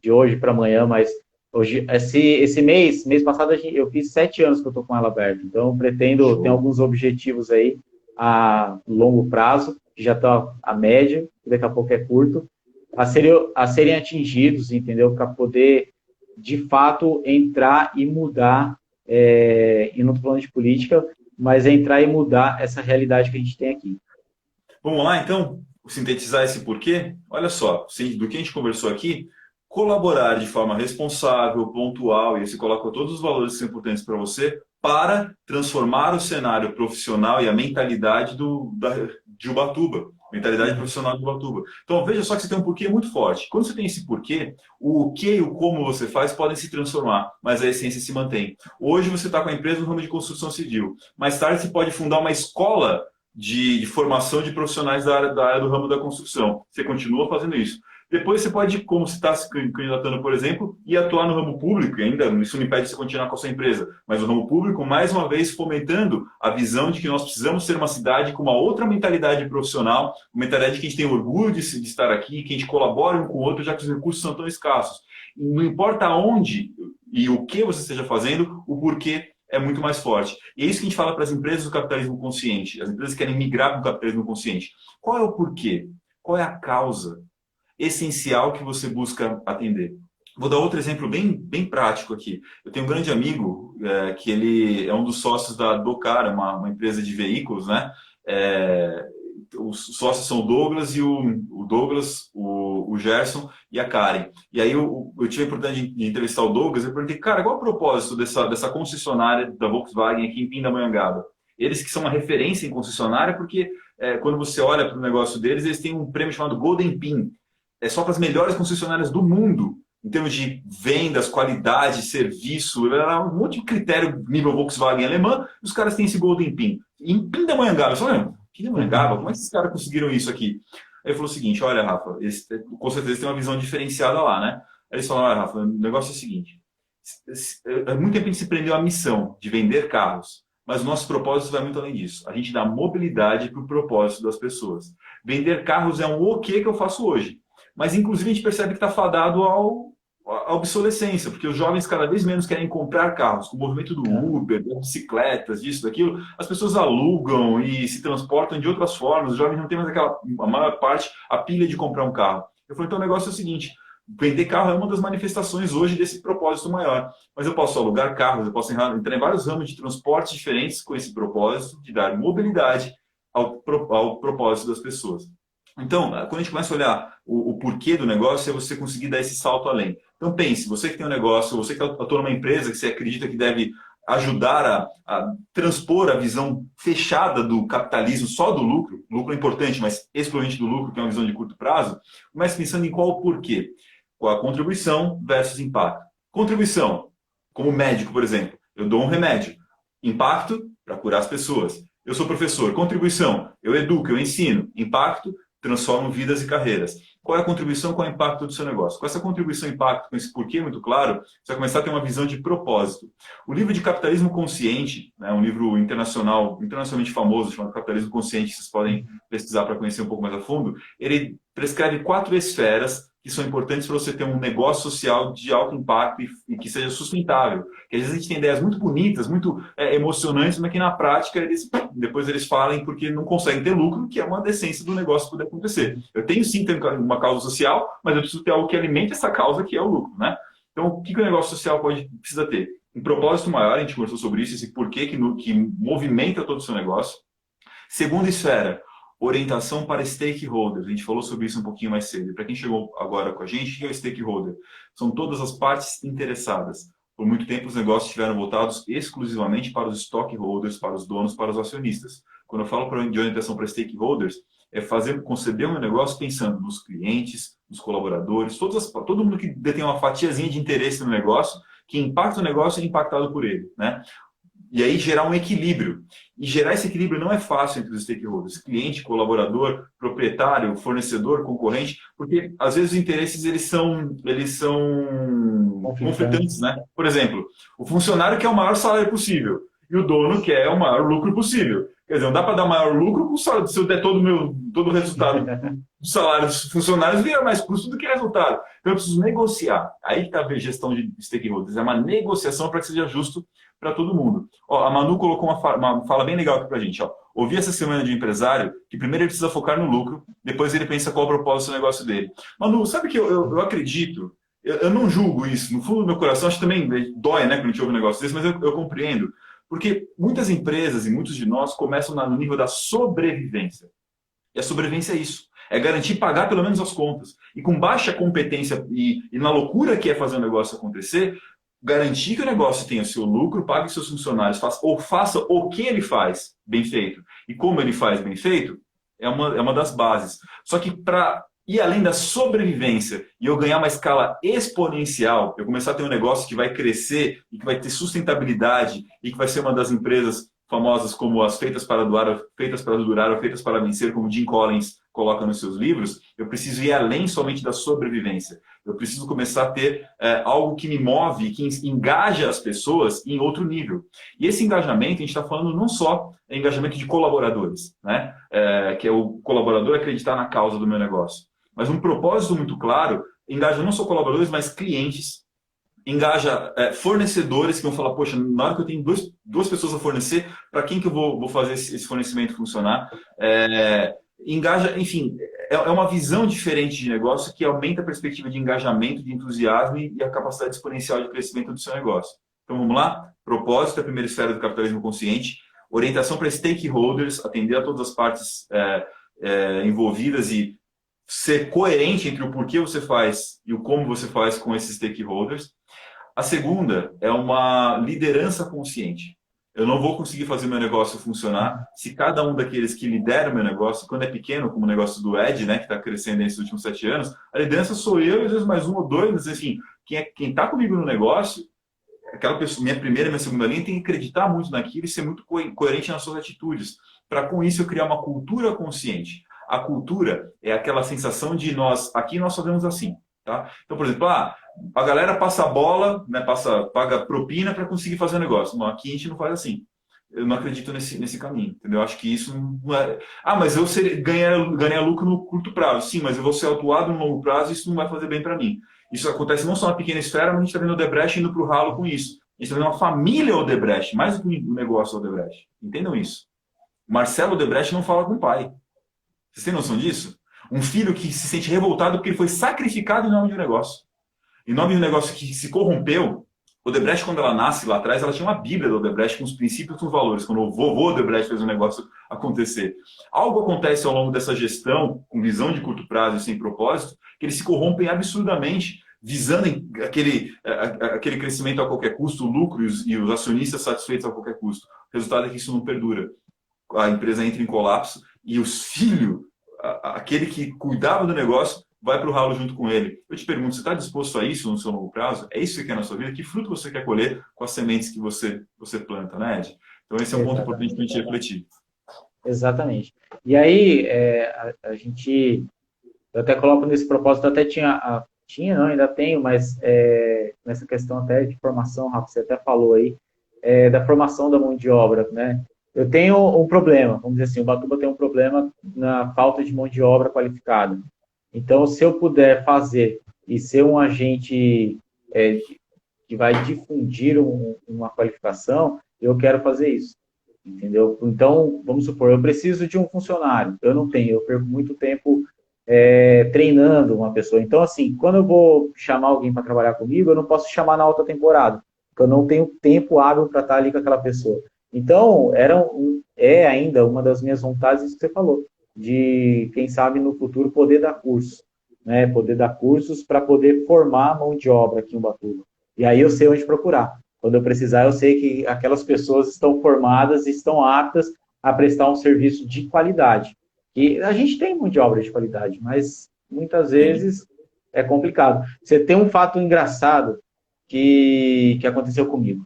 de hoje para amanhã, mas hoje, esse mês passado, eu fiz 7 anos que eu estou com ela aberta. Então, eu pretendo ter alguns objetivos aí a longo prazo, que já está a médio, que daqui a pouco é curto, a serem atingidos, entendeu? Para poder, de fato, entrar e mudar, e não estou falando de política, mas entrar e mudar essa realidade que a gente tem aqui. Vamos lá, então, sintetizar esse porquê? Olha só, do que a gente conversou aqui, colaborar de forma responsável, pontual, e você coloca todos os valores que são importantes para você, para transformar o cenário profissional e a mentalidade de Ubatuba. Mentalidade profissional de Ubatuba. Então, veja só que você tem um porquê muito forte. Quando você tem esse porquê, o que e o como você faz podem se transformar, mas a essência se mantém. Hoje você está com a empresa no ramo de construção civil. Mais tarde você pode fundar uma escola de formação de profissionais da área do ramo da construção. Você continua fazendo isso. Depois você pode, como você está se candidatando, por exemplo, e atuar no ramo público, e ainda isso não impede de você continuar com a sua empresa, mas o ramo público, mais uma vez, fomentando a visão de que nós precisamos ser uma cidade com uma outra mentalidade profissional, uma mentalidade que a gente tem orgulho de estar aqui, que a gente colabora um com o outro, já que os recursos são tão escassos. E não importa onde e o que você esteja fazendo, o porquê é muito mais forte. E é isso que a gente fala para as empresas do capitalismo consciente, as empresas que querem migrar para o capitalismo consciente. Qual é o porquê? Qual é a causa essencial que você busca atender? Vou dar outro exemplo bem prático aqui. Eu tenho um grande amigo, que ele é um dos sócios da Docar, uma empresa de veículos, né? Os sócios são o Douglas e o Douglas, o Gerson e a Karen. E aí eu tive a oportunidade de entrevistar o Douglas e eu perguntei, cara, qual é o propósito dessa concessionária da Volkswagen aqui em Pindamonhangaba? Eles que são uma referência em concessionária, porque quando você olha para o negócio deles, eles têm um prêmio chamado Golden Pin. É só para as melhores concessionárias do mundo, em termos de vendas, qualidade, serviço, um monte de critério nível Volkswagen alemã, e os caras têm esse Golden Pin. Em Pindamonhangaba, só lembra? Pindamonhangaba, como é que esses caras conseguiram isso aqui? Aí ele falou o seguinte, olha, Rafa, com certeza tem uma visão diferenciada lá, né? Aí eles falaram, olha, Rafa, o negócio é o seguinte, muito tempo a gente se prendeu à missão de vender carros, mas o nosso propósito vai muito além disso. A gente dá mobilidade para o propósito das pessoas. Vender carros é um o que eu faço hoje. Mas, inclusive, a gente percebe que está fadado à obsolescência, porque os jovens cada vez menos querem comprar carros. Com o movimento do Uber, das bicicletas, disso, daquilo, as pessoas alugam e se transportam de outras formas. Os jovens não têm mais a maior parte, a pilha de comprar um carro. Eu falei, então o negócio é o seguinte, vender carro é uma das manifestações hoje desse propósito maior. Mas eu posso alugar carros, eu posso entrar em vários ramos de transportes diferentes com esse propósito de dar mobilidade ao propósito das pessoas. Então, quando a gente começa a olhar o porquê do negócio, é você conseguir dar esse salto além. Então, pense, você que tem um negócio, você que atua numa empresa que você acredita que deve ajudar a transpor a visão fechada do capitalismo, só do lucro. O lucro é importante, mas exclusivamente do lucro, que é uma visão de curto prazo. Comece pensando em qual o porquê. Qual a contribuição versus impacto. Contribuição, como médico, por exemplo. Eu dou um remédio. Impacto, para curar as pessoas. Eu sou professor. Contribuição, eu educo, eu ensino. Impacto, transformam vidas e carreiras. qual é a contribuição, qual é o impacto do seu negócio. Com essa contribuição e impacto, com esse porquê muito claro, você vai começar a ter uma visão de propósito. O livro de Capitalismo Consciente, né, um livro internacionalmente famoso, chamado Capitalismo Consciente, que vocês podem pesquisar para conhecer um pouco mais a fundo, ele prescreve 4 esferas que são importantes para você ter um negócio social de alto impacto e que seja sustentável. Porque às vezes a gente tem ideias muito bonitas, muito emocionantes, mas que na prática depois eles falem porque não conseguem ter lucro, que é uma decência do negócio poder acontecer. Eu tenho sim uma causa social, mas eu preciso ter algo que alimente essa causa, que é o lucro, né? Então, o que o negócio social precisa ter? Um propósito maior, a gente conversou sobre isso, esse porquê que movimenta todo o seu negócio. Segunda esfera, orientação para stakeholders. A gente falou sobre isso um pouquinho mais cedo. Para quem chegou agora com a gente, o que é o stakeholder? São todas as partes interessadas. Por muito tempo, os negócios estiveram voltados exclusivamente para os stockholders, para os donos, para os acionistas. Quando eu falo de orientação para stakeholders, é conceber um negócio pensando nos clientes, nos colaboradores, todo mundo que detém uma fatiazinha de interesse no negócio, que impacta o negócio e é impactado por ele, né? E aí gerar um equilíbrio. E gerar esse equilíbrio não é fácil entre os stakeholders, cliente, colaborador, proprietário, fornecedor, concorrente, porque às vezes os interesses eles são conflitantes, né? Por exemplo, o funcionário quer o maior salário possível e o dono quer o maior lucro possível. Quer dizer, não dá para dar maior lucro se eu der todo o resultado do salário dos funcionários, vira mais custo do que resultado. Então eu preciso negociar. Aí que está a gestão de stakeholders. É uma negociação para que seja justo para todo mundo. Ó, a Manu colocou uma fala bem legal aqui para a gente. Ó. Ouvi essa semana de um empresário que primeiro ele precisa focar no lucro, depois ele pensa qual é o propósito do negócio dele. Manu, sabe que eu acredito, eu não julgo isso, no fundo do meu coração, acho que também dói, né, quando a gente ouve um negócio desse, mas eu compreendo. Porque muitas empresas e muitos de nós começam no nível da sobrevivência. E a sobrevivência é isso. É garantir pagar pelo menos as contas. E com baixa competência e na loucura que é fazer o negócio acontecer, garantir que o negócio tenha seu lucro, pague seus funcionários, faça o que ele faz bem feito. E como ele faz bem feito, é uma das bases. Só que para ir além da sobrevivência e eu ganhar uma escala exponencial, eu começar a ter um negócio que vai crescer e que vai ter sustentabilidade e que vai ser uma das empresas famosas como as feitas para durar ou feitas para vencer, como Jim Collins coloca nos seus livros, eu preciso ir além somente da sobrevivência. Eu preciso começar a ter algo que me move, que engaja as pessoas em outro nível. E esse engajamento, a gente está falando não só engajamento de colaboradores, né? Que é o colaborador acreditar na causa do meu negócio. Mas um propósito muito claro engaja não só colaboradores, mas clientes, engaja fornecedores que vão falar, poxa, na hora que eu tenho duas pessoas a fornecer, para quem que eu vou fazer esse fornecimento funcionar? Engaja, enfim, é uma visão diferente de negócio que aumenta a perspectiva de engajamento, de entusiasmo e a capacidade exponencial de crescimento do seu negócio. Então vamos lá? Propósito é a primeira esfera do capitalismo consciente, orientação para stakeholders, atender a todas as partes envolvidas e ser coerente entre o porquê você faz e o como você faz com esses stakeholders. A segunda é uma liderança consciente. Eu não vou conseguir fazer meu negócio funcionar se cada um daqueles que lidera o meu negócio, quando é pequeno, como o negócio do Ed, né, que está crescendo nesses últimos 7 anos, a liderança sou eu e às vezes mais um ou dois, mas assim, quem está comigo no negócio, aquela pessoa, minha primeira e minha segunda linha, tem que acreditar muito naquilo e ser muito coerente nas suas atitudes, para com isso eu criar uma cultura consciente. A cultura é aquela sensação de aqui nós fazemos assim. Tá? Então, por exemplo, a galera passa a bola, né, paga propina para conseguir fazer o negócio. Não, aqui a gente não faz assim. Eu não acredito nesse caminho. Entendeu? Eu acho que isso não é. Mas eu ganhar lucro no curto prazo. Sim, mas eu vou ser autuado no longo prazo e isso não vai fazer bem para mim. Isso acontece não só na pequena esfera, mas a gente está vendo o Odebrecht indo para o ralo com isso. A gente está vendo uma família Odebrecht, mais do que um negócio Odebrecht. Entendam isso. Marcelo Odebrecht não fala com o pai. Vocês têm noção disso? Um filho que se sente revoltado porque ele foi sacrificado em nome de um negócio. Em nome de um negócio que se corrompeu. Odebrecht, quando ela nasce lá atrás, ela tinha uma bíblia do Odebrecht com os princípios e com os valores. Quando o vovô Odebrecht fez o negócio acontecer. Algo acontece ao longo dessa gestão, com visão de curto prazo e sem propósito, que eles se corrompem absurdamente, visando aquele crescimento a qualquer custo, o lucro e os acionistas satisfeitos a qualquer custo. O resultado é que isso não perdura. A empresa entra em colapso e os filhos, aquele que cuidava do negócio, vai para o ralo junto com ele. Eu te pergunto, você está disposto a isso no seu longo prazo? É isso que você quer na sua vida? Que fruto você quer colher com as sementes que você planta, né, Ed? Então esse é um ponto importante para a gente refletir. Exatamente. E aí, a gente Eu até coloco nesse propósito, eu até tinha, não, ainda tenho, mas nessa questão até de formação, Rafa, você até falou aí, da formação da mão de obra, né? Eu tenho um problema, vamos dizer assim, o Batuba tem um problema na falta de mão de obra qualificada. Então, se eu puder fazer e ser um agente é, que vai difundir uma qualificação, eu quero fazer isso. Entendeu? Então, vamos supor, eu preciso de um funcionário, eu não tenho, eu perco muito tempo treinando uma pessoa. Então, assim, quando eu vou chamar alguém para trabalhar comigo, eu não posso chamar na alta temporada, porque eu não tenho tempo hábil para estar ali com aquela pessoa. Então, é ainda uma das minhas vontades, que você falou, de, quem sabe, no futuro, poder dar curso, né? Poder dar cursos para poder formar mão de obra aqui em Ubatuba. E aí eu sei onde procurar. Quando eu precisar, eu sei que aquelas pessoas estão formadas e estão aptas a prestar um serviço de qualidade. E a gente tem mão de obra de qualidade, mas muitas Sim. vezes é complicado. Você tem um fato engraçado que aconteceu comigo.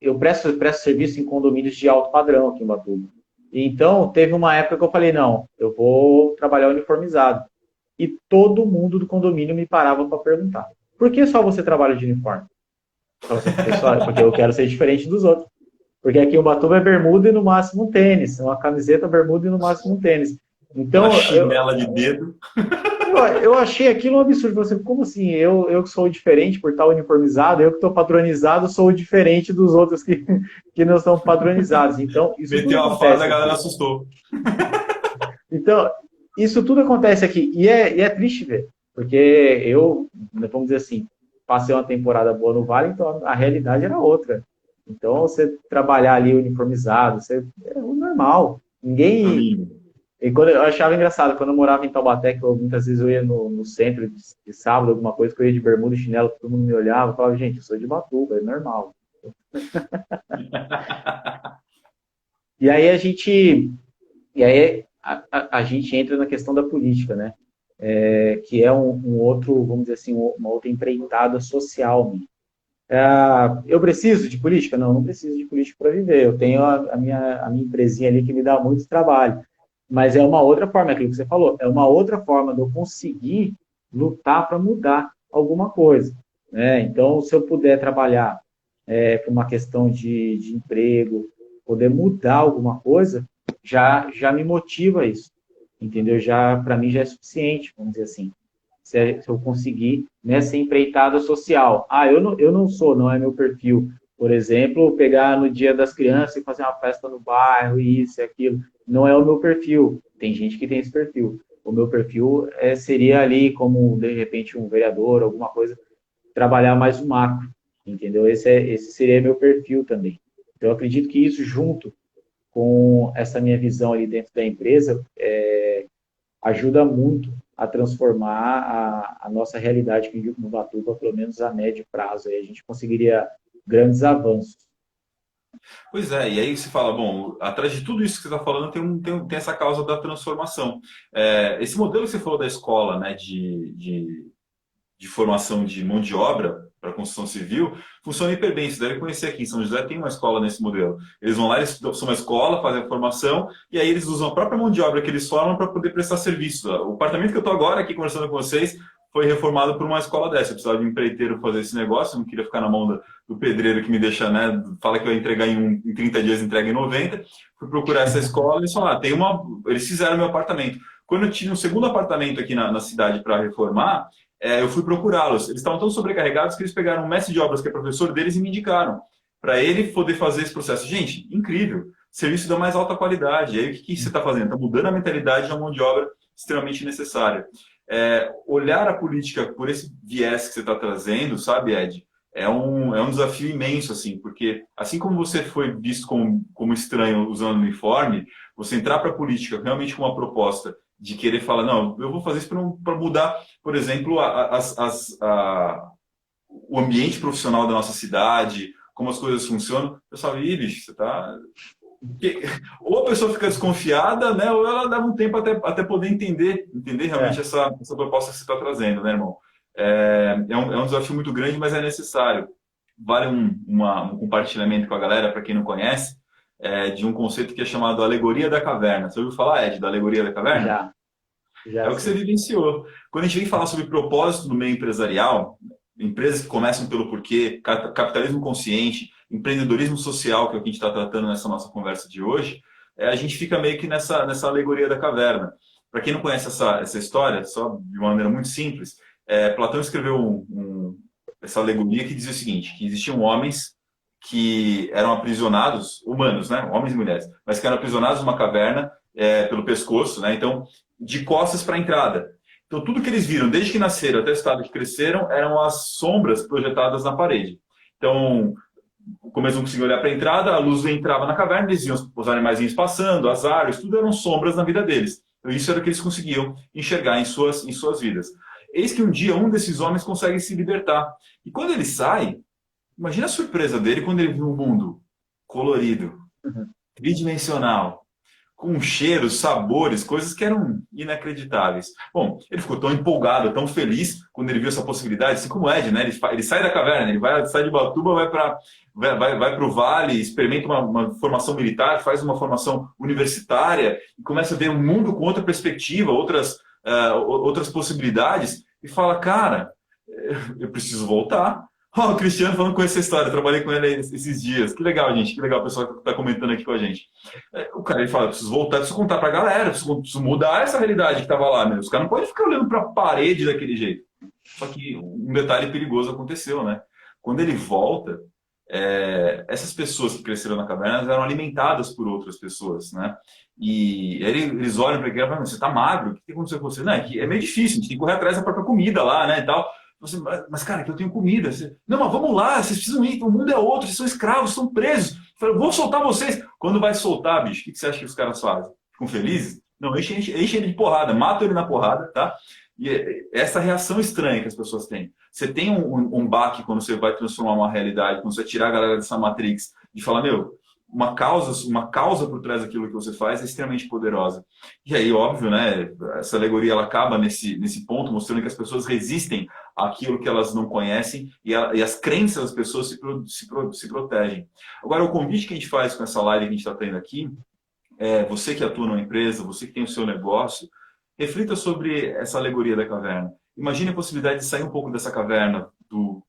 Eu presto serviço em condomínios de alto padrão aqui em Batuba. Então, teve uma época que eu falei, não, eu vou trabalhar uniformizado. E todo mundo do condomínio me parava para perguntar, por que só você trabalha de uniforme? Eu falei assim, pessoal, porque eu quero ser diferente dos outros. Porque aqui em Ubatuba é bermuda e no máximo um tênis. Uma camiseta, bermuda e no máximo um tênis. Aquela Então, chinela de dedo. eu achei aquilo um absurdo. Você, como assim? Eu que sou diferente por estar uniformizado, eu que estou padronizado, sou diferente dos outros que não são padronizados. Então, isso tudo Meteu a farda, a acontece galera aqui. assustou. Então, isso tudo acontece aqui. E é triste ver. Porque eu, vamos dizer assim, passei uma temporada boa no Vale, então a realidade era outra. Então, você trabalhar ali uniformizado, é o normal. É o Ninguém. mínimo. E quando eu achava engraçado, quando eu morava em Taubaté, que muitas vezes eu ia no centro de sábado, alguma coisa, que eu ia de bermuda e chinelo, todo mundo me olhava, eu falava, gente, eu sou de Batuba, é normal. E aí a gente entra na questão da política, né? Que é um outro, vamos dizer assim, uma outra empreitada social minha. Eu preciso de política? Não, não preciso de política para viver. Eu tenho a minha empresinha ali que me dá muito trabalho. Mas é uma outra forma, é aquilo que você falou, é uma outra forma de eu conseguir lutar para mudar alguma coisa. Né? Então, se eu puder trabalhar por uma questão de emprego, poder mudar alguma coisa, já me motiva isso. Entendeu? Já, para mim, já é suficiente, vamos dizer assim. Se eu conseguir nessa empreitada social. Não é meu perfil. Por exemplo, pegar no dia das crianças e fazer uma festa no bairro, isso e aquilo. Não é o meu perfil. Tem gente que tem esse perfil. O meu perfil seria ali como, de repente, um vereador, alguma coisa, trabalhar mais o macro, entendeu? Esse seria meu perfil também. Então, eu acredito que isso, junto com essa minha visão ali dentro da empresa, ajuda muito a transformar a nossa realidade aqui no Batuba, pelo menos a médio prazo. Aí a gente conseguiria grandes avanços. Pois é, e aí você fala, bom, atrás de tudo isso que você está falando tem essa causa da transformação. Esse modelo que você falou da escola, né, de formação de mão de obra para construção civil, funciona hiper bem. Você deve conhecer aqui em São José, tem uma escola nesse modelo. Eles vão lá, eles são uma escola, fazem a formação, e aí eles usam a própria mão de obra que eles formam para poder prestar serviço. O apartamento que eu estou agora aqui conversando com vocês foi reformado por uma escola dessa. Eu precisava de um empreiteiro fazer esse negócio, eu não queria ficar na mão do pedreiro que me deixa, né, fala que vai entregar em 30 dias, entrega em 90. Fui procurar essa escola e eles falaram, eles fizeram meu apartamento. Quando eu tinha um segundo apartamento aqui na cidade para reformar, eu fui procurá-los. Eles estavam tão sobrecarregados que eles pegaram um mestre de obras que é professor deles e me indicaram para ele poder fazer esse processo. Gente, incrível. Serviço da mais alta qualidade. E aí o que você está fazendo? Está mudando a mentalidade de uma mão de obra extremamente necessária. Olhar a política por esse viés que você está trazendo, sabe, Ed? É um desafio imenso, assim, porque assim como você foi visto como estranho usando uniforme, você entrar para a política realmente com uma proposta de querer falar, não, eu vou fazer isso para mudar, por exemplo, o ambiente profissional da nossa cidade, como as coisas funcionam. Eu falo, ih, bicho, você tá... Ou a pessoa fica desconfiada, né, ou ela leva um tempo até poder entender realmente É. essa proposta que você está trazendo, né, irmão? É um desafio muito grande, mas é necessário. Vale um compartilhamento com a galera, para quem não conhece, de um conceito que é chamado Alegoria da Caverna. Você ouviu falar, Ed, da Alegoria da Caverna? Já. É Já o que você sim. vivenciou. Quando a gente vem falar sobre propósito no meio empresarial, empresas que começam pelo porquê, capitalismo consciente, empreendedorismo social, que é o que a gente está tratando nessa nossa conversa de hoje, a gente fica meio que nessa alegoria da caverna. Para quem não conhece essa história, só de uma maneira muito simples, Platão escreveu essa alegoria que dizia o seguinte, que existiam homens que eram aprisionados, humanos, né? Homens e mulheres, mas que eram aprisionados numa caverna pelo pescoço, né? Então, de costas para a entrada. Então, tudo que eles viram, desde que nasceram até o estado que cresceram, eram as sombras projetadas na parede. Então, como eles não conseguiam olhar para a entrada, a luz entrava na caverna, eles viam os animaizinhos passando, as árvores, tudo eram sombras na vida deles. Então, isso era o que eles conseguiam enxergar em suas vidas. Eis que um dia um desses homens consegue se libertar. E quando ele sai, imagina a surpresa dele quando ele viu um mundo colorido, tridimensional, com cheiros, sabores, coisas que eram inacreditáveis. Bom, ele ficou tão empolgado, tão feliz quando ele viu essa possibilidade, assim como o Ed, né? Ele sai da caverna, sai de Batuba, vai para o vale, experimenta uma formação militar, faz uma formação universitária e começa a ver o mundo com outra perspectiva, outras possibilidades e fala, cara, eu preciso voltar. Ó, o Cristiano falando com essa história, eu trabalhei com ele esses dias. Que legal, gente, que legal o pessoal que está comentando aqui com a gente. O cara ele fala, eu preciso voltar, eu preciso contar para a galera, eu preciso mudar essa realidade que estava lá, né? Os caras não podem ficar olhando para a parede daquele jeito. Só que um detalhe perigoso aconteceu, né? Quando ele volta, essas pessoas que cresceram na caverna eram alimentadas por outras pessoas, né? E eles olham para ele e falam, você está magro, o que aconteceu com você? Não, é meio difícil, a gente tem que correr atrás da própria comida lá, né, e tal. Mas, cara, aqui eu tenho comida. Não, mas vamos lá, vocês precisam ir, o mundo é outro, vocês são escravos, estão presos. Eu vou soltar vocês. Quando vai soltar, bicho, o que você acha que os caras fazem? Ficam felizes? Não, enche ele de porrada, mata ele na porrada, tá? E essa reação estranha que as pessoas têm. Você tem um baque quando você vai transformar uma realidade, quando você vai tirar a galera dessa Matrix, de falar, meu, uma causa por trás daquilo que você faz é extremamente poderosa. E aí, óbvio, né, essa alegoria ela acaba nesse ponto, mostrando que as pessoas resistem àquilo que elas não conhecem e as crenças das pessoas se protegem. Agora, o convite que a gente faz com essa live que a gente está tendo aqui, você que atua numa empresa, você que tem o seu negócio, reflita sobre essa alegoria da caverna. Imagine a possibilidade de sair um pouco dessa caverna,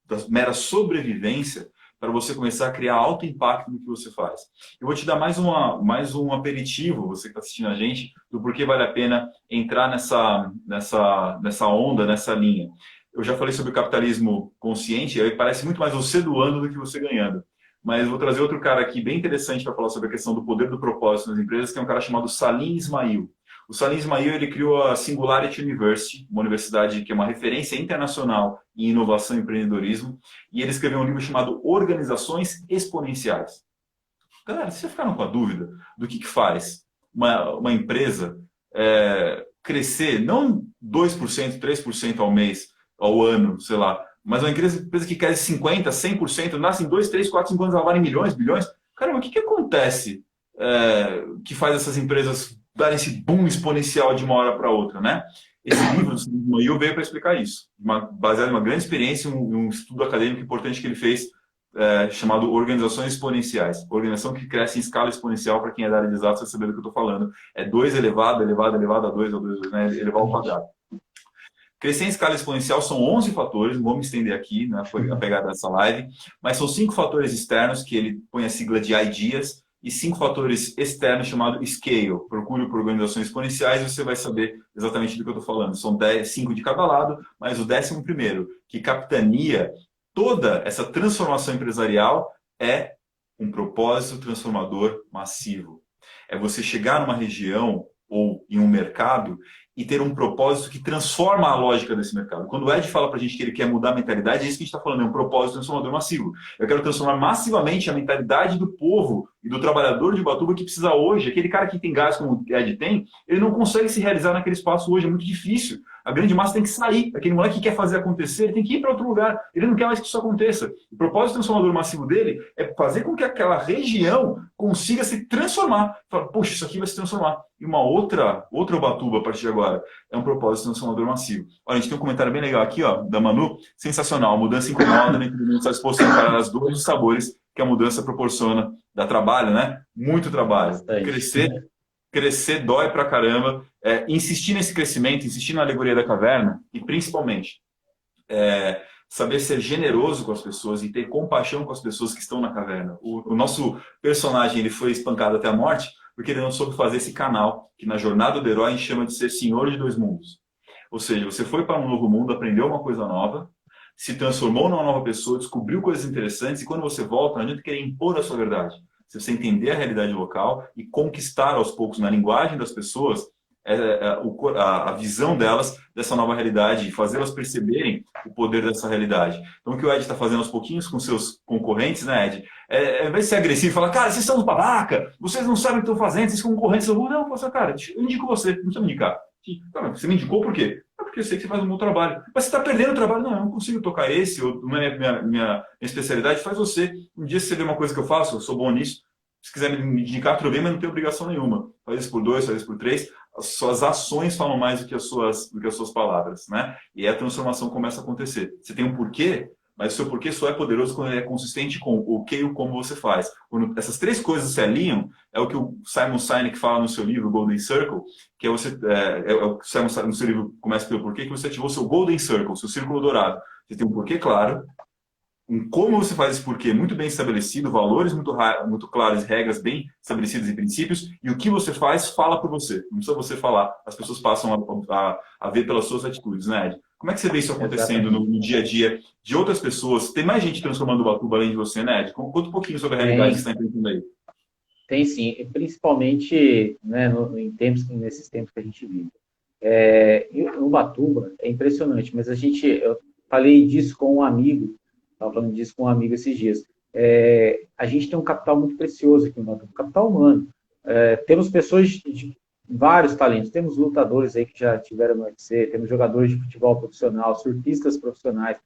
da mera sobrevivência, para você começar a criar alto impacto no que você faz. Eu vou te dar mais um aperitivo, você que está assistindo a gente, do porquê vale a pena entrar nessa onda, nessa linha. Eu já falei sobre o capitalismo consciente, aí parece muito mais você doando do que você ganhando. Mas vou trazer outro cara aqui bem interessante para falar sobre a questão do poder do propósito nas empresas, que é um cara chamado Salim Ismail. O Salim Ismail ele criou a Singularity University, uma universidade que é uma referência internacional em inovação e empreendedorismo, e ele escreveu um livro chamado Organizações Exponenciais. Galera, se vocês ficaram com a dúvida do que faz uma empresa crescer, não 2%, 3% ao mês, ao ano, sei lá, mas uma empresa que cresce 50%, 100%, nasce em 2, 3, 4, 5 anos, ela vale milhões, bilhões. Caramba, o que acontece que faz essas empresas darem esse boom exponencial de uma hora para outra, né? Esse livro do Moio veio para explicar isso, baseado em uma grande experiência, um estudo acadêmico importante que ele fez, chamado Organizações Exponenciais. Organização que cresce em escala exponencial, para quem é da área de exatos vai saber do que eu estou falando. É 2 elevado a 2, né? Elevado ao quadrado. Crescer em escala exponencial são 11 fatores, não vou me estender aqui, né, foi a pegada dessa live, mas são 5 fatores externos, que ele põe a sigla de IDEAS, e 5 fatores externos chamado Scale. Procure por organizações exponenciais e você vai saber exatamente do que eu estou falando. São 5 de cada lado, mas o 11º, que capitania toda essa transformação empresarial, é um propósito transformador massivo. É você chegar numa região ou em um mercado e ter um propósito que transforma a lógica desse mercado. Quando o Ed fala para a gente que ele quer mudar a mentalidade, é isso que a gente está falando, é um propósito transformador massivo. Eu quero transformar massivamente a mentalidade do povo e do trabalhador de Ubatuba que precisa hoje, aquele cara que tem gás como o Ed tem, ele não consegue se realizar naquele espaço hoje, é muito difícil. A grande massa tem que sair. Aquele moleque que quer fazer acontecer, ele tem que ir para outro lugar. Ele não quer mais que isso aconteça. O propósito transformador massivo dele é fazer com que aquela região consiga se transformar. Fala, poxa, isso aqui vai se transformar. E uma outra Ubatuba a partir de agora. É um propósito transformador massivo. Olha, a gente tem um comentário bem legal aqui, ó, da Manu. Sensacional. A mudança incomoda, né? Todo mundo está disposto a encarar as dores e os sabores que a mudança proporciona. Dá trabalho, né? Muito trabalho. Bastante. Crescer crescer dói pra caramba. Insistir nesse crescimento, insistir na alegoria da caverna e, principalmente, saber ser generoso com as pessoas e ter compaixão com as pessoas que estão na caverna. O nosso personagem ele foi espancado até a morte porque ele não soube fazer esse canal que na jornada do herói a gente chama de ser senhor de dois mundos. Ou seja, você foi para um novo mundo, aprendeu uma coisa nova, se transformou numa nova pessoa, descobriu coisas interessantes e quando você volta, não adianta querer impor a sua verdade. Se você entender a realidade local e conquistar aos poucos na linguagem das pessoas a visão delas dessa nova realidade e fazê-las perceberem o poder dessa realidade. Então, o que o Ed está fazendo aos pouquinhos com seus concorrentes, né, Ed? Ao invés de ser agressivo e falar, cara, vocês são babaca, vocês não sabem o que estão fazendo, esses concorrentes, não, poxa, cara, eu indico você, não precisa me indicar. Cara, você me indicou por quê? Porque eu sei que você faz um bom trabalho. Mas você está perdendo o trabalho. Não, eu não consigo tocar esse, ou não é minha especialidade, faz você. Um dia, se você vê uma coisa que eu faço, eu sou bom nisso, se quiser me indicar, tudo bem, mas não tem obrigação nenhuma. Faz isso por 2, faz isso por 3. As suas ações falam mais do que as suas palavras, né? E a transformação começa a acontecer. Você tem um porquê, mas o seu porquê só é poderoso quando ele é consistente com o que e o como você faz. Quando essas 3 coisas se alinham, é o que o Simon Sinek fala no seu livro Golden Circle, que é o que o Simon Sinek, no seu livro começa pelo porquê, que você ativou seu Golden Circle, seu círculo dourado. Você tem um porquê claro, como você faz esse porquê muito bem estabelecido, valores muito claros, regras bem estabelecidas e princípios, e o que você faz fala por você. Não precisa você falar, as pessoas passam a ver pelas suas atitudes, né, Ed? Como é que você vê isso acontecendo no dia a dia de outras pessoas? Tem mais gente transformando o Ubatuba além de você, né, Ed? Conta um pouquinho sobre a realidade que você está enfrentando aí. Tem sim, e principalmente né, nesses tempos que a gente vive. E o Ubatuba é impressionante, mas eu falei disso com um amigo, estava falando disso com um amigo esses dias. A gente tem um capital muito precioso aqui no Ubatuba, capital humano. Temos pessoas de vários talentos, temos lutadores aí que já tiveram no UFC, temos jogadores de futebol profissional, surfistas profissionais,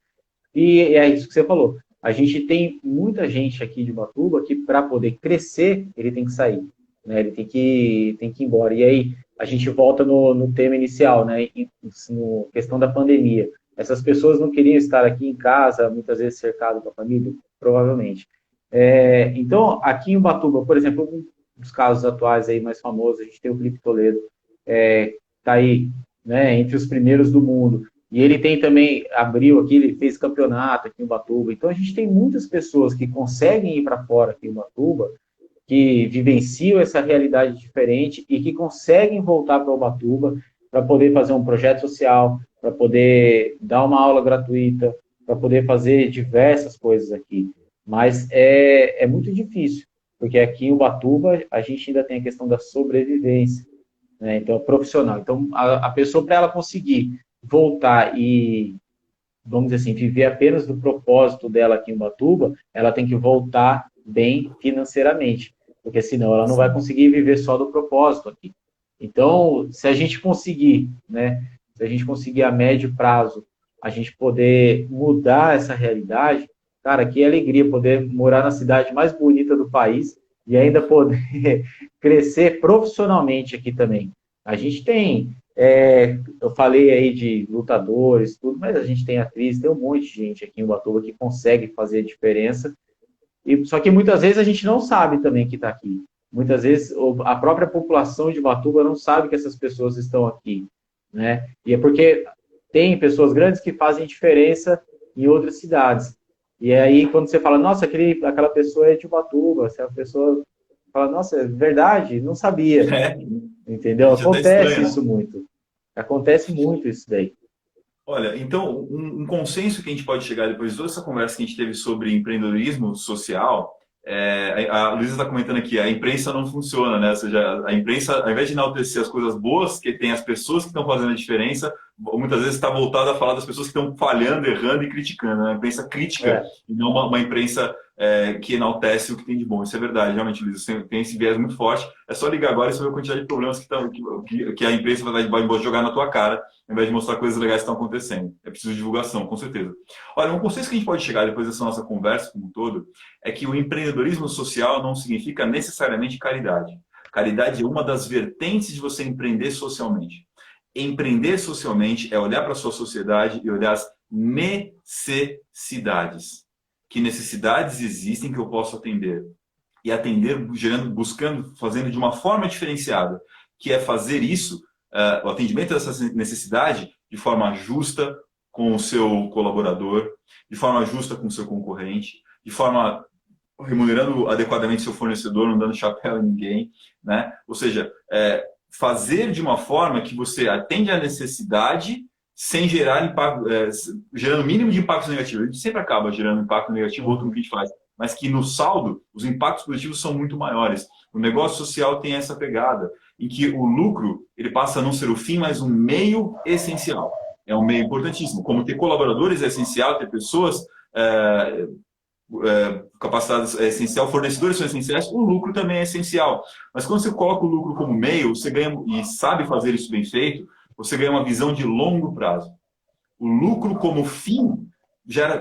e é isso que você falou. A gente tem muita gente aqui de Ubatuba que, para poder crescer, ele tem que sair, né? Ele tem que ir embora. E aí, a gente volta no tema inicial, né? No questão da pandemia. Essas pessoas não queriam estar aqui em casa, muitas vezes cercado da família, provavelmente. Então, aqui em Ubatuba, por exemplo, um dos casos atuais aí mais famosos, a gente tem o Felipe Toledo, está aí, né, entre os primeiros do mundo. E ele tem também, abriu aqui, ele fez campeonato aqui em Ubatuba. Então, a gente tem muitas pessoas que conseguem ir para fora aqui em Ubatuba, que vivenciam essa realidade diferente e que conseguem voltar para Ubatuba para poder fazer um projeto social, para poder dar uma aula gratuita, para poder fazer diversas coisas aqui. Mas é muito difícil, porque aqui em Ubatuba a gente ainda tem a questão da sobrevivência, né? Então, profissional. Então, a pessoa, para ela conseguir voltar e, vamos dizer assim, viver apenas do propósito dela aqui em Ubatuba, ela tem que voltar bem financeiramente, porque senão ela não vai conseguir viver só do propósito aqui. Então, se a gente conseguir, né, se a gente conseguir a médio prazo, a gente poder mudar essa realidade, cara, que alegria poder morar na cidade mais bonita do país e ainda poder crescer profissionalmente aqui também. A gente tem, eu falei aí de lutadores, tudo, mas a gente tem atriz, tem um monte de gente aqui em Ubatuba que consegue fazer a diferença. Só que muitas vezes a gente não sabe também que está aqui. Muitas vezes a própria população de Ubatuba não sabe que essas pessoas estão aqui, né? E é porque tem pessoas grandes que fazem diferença em outras cidades. E aí, quando você fala, nossa, aquela pessoa é de Ubatuba, se a pessoa fala, nossa, é verdade, não sabia. Entendeu? Acontece isso muito. Acontece muito isso daí. Olha, então, um consenso que a gente pode chegar depois de toda essa conversa que a gente teve sobre empreendedorismo social, a Luísa está comentando aqui, a imprensa não funciona, né? Ou seja, a imprensa, ao invés de enaltecer as coisas boas, que tem as pessoas que estão fazendo a diferença, muitas vezes está voltada a falar das pessoas que estão falhando, errando e criticando, né? A imprensa crítica e não uma imprensa que enaltece o que tem de bom. Isso é verdade, realmente, Luísa, tem esse viés muito forte. É só ligar agora e você vê a quantidade de problemas que a imprensa vai jogar na tua cara, ao invés de mostrar coisas legais que estão acontecendo. É preciso divulgação, com certeza. Olha, um conceito que a gente pode chegar depois dessa nossa conversa como um todo é que o empreendedorismo social não significa necessariamente caridade. Caridade é uma das vertentes de você empreender socialmente. Empreender socialmente é olhar para a sua sociedade e olhar as necessidades. Que necessidades existem que eu posso atender? E atender buscando, fazendo de uma forma diferenciada. que é fazer isso, o atendimento dessa necessidade, de forma justa com o seu colaborador, de forma justa com o seu concorrente, de forma remunerando adequadamente seu fornecedor, não dando chapéu em ninguém, né? Ou seja, fazer de uma forma que você atende à necessidade sem gerar impacto, gerando o mínimo de impactos negativos. A gente sempre acaba gerando impacto negativo, outro que a gente faz, mas que no saldo, os impactos positivos são muito maiores. O negócio social tem essa pegada, em que o lucro ele passa a não ser o fim, mas um meio essencial. É um meio importantíssimo. Como ter colaboradores é essencial, ter pessoas capacidades é essencial, fornecedores são essenciais, o lucro também é essencial. Mas quando você coloca o lucro como meio, você ganha, e sabe fazer isso bem feito, você ganha uma visão de longo prazo. O lucro como fim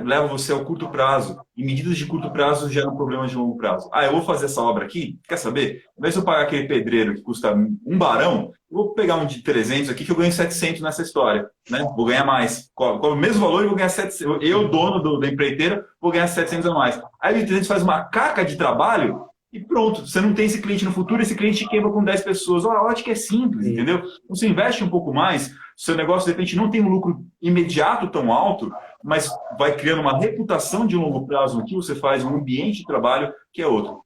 leva você ao curto prazo. E medidas de curto prazo geram problemas de longo prazo. Eu vou fazer essa obra aqui, quer saber? Ao invés de eu pagar aquele pedreiro que custa um barão, eu vou pegar um de 300 aqui que eu ganho 700 nessa história. Né? Vou ganhar mais. Cobro o mesmo valor e vou ganhar 700. Eu, dono da empreiteira, vou ganhar 700 a mais. Aí o de 300 faz uma caca de trabalho e pronto. Você não tem esse cliente no futuro, esse cliente te quebra com 10 pessoas. A ótica é simples, entendeu? Então, você investe um pouco mais, seu negócio, de repente, não tem um lucro imediato tão alto, mas vai criando uma reputação de longo prazo no que você faz, um ambiente de trabalho que é outro.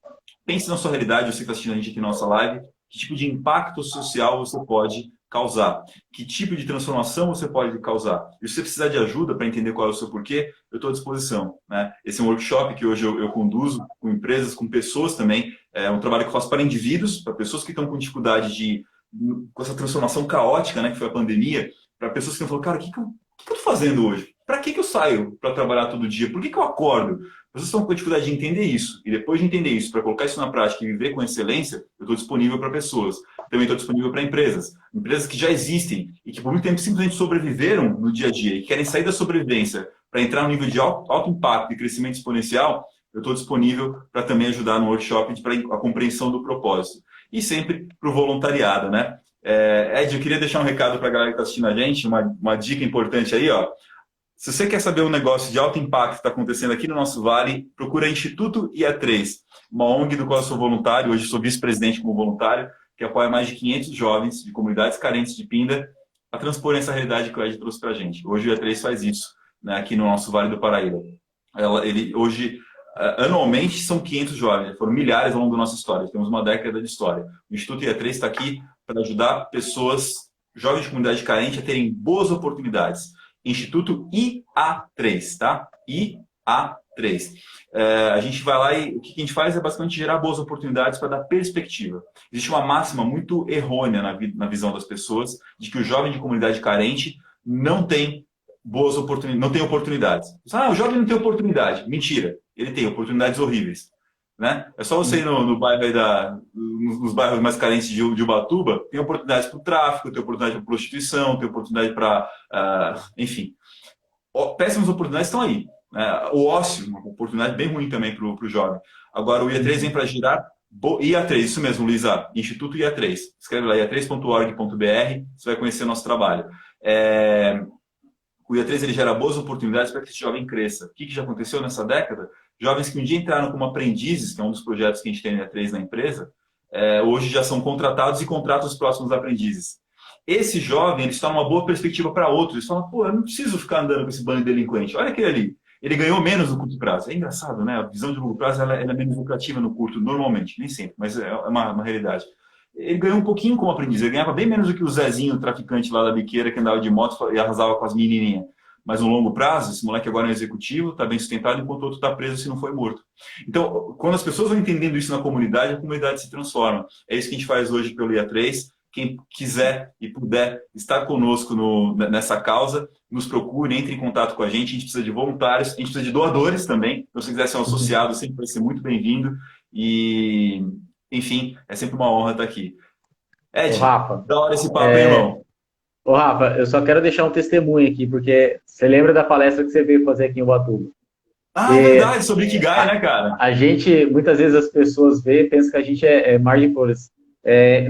Pense na sua realidade, você que está assistindo a gente aqui na nossa live, que tipo de impacto social você pode causar, que tipo de transformação você pode causar. E se você precisar de ajuda para entender qual é o seu porquê, eu estou à disposição. Né? Esse é um workshop que hoje eu conduzo com empresas, com pessoas também. É um trabalho que eu faço para indivíduos, para pessoas que estão com dificuldade com essa transformação caótica, né, que foi a pandemia, para pessoas que estão falando, cara, o que eu estou fazendo hoje? Para que eu saio para trabalhar todo dia? Por que eu acordo? Vocês estão com dificuldade de entender isso. E depois de entender isso, para colocar isso na prática e viver com excelência, eu estou disponível para pessoas. Também estou disponível para empresas. Empresas que já existem e que por muito tempo simplesmente sobreviveram no dia a dia e querem sair da sobrevivência para entrar no nível de alto impacto e crescimento exponencial, eu estou disponível para também ajudar no workshop para a compreensão do propósito. E sempre para o voluntariado, né? Ed, eu queria deixar um recado para a galera que está assistindo a gente, uma dica importante aí, ó. Se você quer saber um negócio de alto impacto que está acontecendo aqui no nosso Vale, procura Instituto IA3, uma ONG do qual eu sou voluntário, hoje sou vice-presidente como voluntário, que apoia mais de 500 jovens de comunidades carentes de Pinda a transpor essa realidade que o Ed trouxe para a gente. Hoje o IA3 faz isso, né, aqui no nosso Vale do Paraíba. Hoje, anualmente, são 500 jovens, foram milhares ao longo da nossa história, temos uma década de história. O Instituto IA3 está aqui para ajudar pessoas, jovens de comunidade carente, a terem boas oportunidades. Instituto IA3, tá? IA3. A gente vai lá e o que a gente faz é basicamente gerar boas oportunidades para dar perspectiva. Existe uma máxima muito errônea na visão das pessoas de que o jovem de comunidade carente não tem boas oportunidades, não tem oportunidades. O jovem não tem oportunidade. Mentira, ele tem oportunidades horríveis. Né? É só você ir no bairro aí nos bairros mais carentes de Ubatuba, tem oportunidades para o tráfico, tem oportunidade para prostituição, tem oportunidade para... enfim, péssimas oportunidades estão aí. Né? O ócio, uma oportunidade bem ruim também para o jovem. Agora, o IA3 vem para girar... IA3, isso mesmo, Luísa, Instituto IA3. Escreve lá, ia3.org.br, você vai conhecer o nosso trabalho. O IA3 ele gera boas oportunidades para que esse jovem cresça. O que já aconteceu nessa década? Jovens que um dia entraram como aprendizes, que é um dos projetos que a gente tem na IA3 na empresa, hoje já são contratados e contratam os próximos aprendizes. Esse jovem ele está numa boa perspectiva para outros. Eles falam, eu não preciso ficar andando com esse bando de delinquente. Olha aquele ali. Ele ganhou menos no curto prazo. É engraçado, né? A visão de longo prazo ela é menos lucrativa no curto, normalmente. Nem sempre, mas é uma realidade. Ele ganhou um pouquinho como aprendiz. Ele ganhava bem menos do que o Zezinho, o traficante lá da biqueira, que andava de moto e arrasava com as menininhas. Mas no longo prazo, esse moleque agora é um executivo, está bem sustentado, enquanto o outro está preso se não foi morto. Então, quando as pessoas vão entendendo isso na comunidade, a comunidade se transforma. É isso que a gente faz hoje pelo IA3. Quem quiser e puder estar conosco nessa causa, nos procure, entre em contato com a gente. A gente precisa de voluntários, a gente precisa de doadores também. Então, se quiser ser um associado, sempre vai ser muito bem-vindo. E, enfim, é sempre uma honra estar aqui. Ed, Rafa, da hora esse papo, hein, irmão? Ô, Rafa, eu só quero deixar um testemunho aqui, porque você lembra da palestra que você veio fazer aqui em Ubatuba? É verdade, sobre Ikigai, né, cara? A gente, muitas vezes as pessoas veem e pensam que a gente é mar de flores.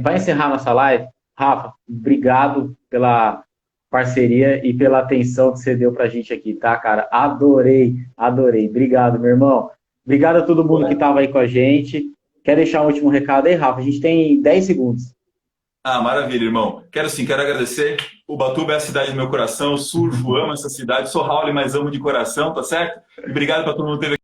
Vai encerrar nossa live? Rafa, obrigado pela parceria e pela atenção que você deu pra gente aqui, tá, cara? Adorei. Obrigado, meu irmão. Obrigado a todo mundo que estava aí com a gente. Quer deixar um último recado aí, Rafa? A gente tem 10 segundos. Ah, maravilha, irmão. Quero sim, quero agradecer. Ubatuba é a cidade do meu coração, eu surfo, amo essa cidade, sou Raul, mas amo de coração, tá certo? E obrigado para todo mundo que teve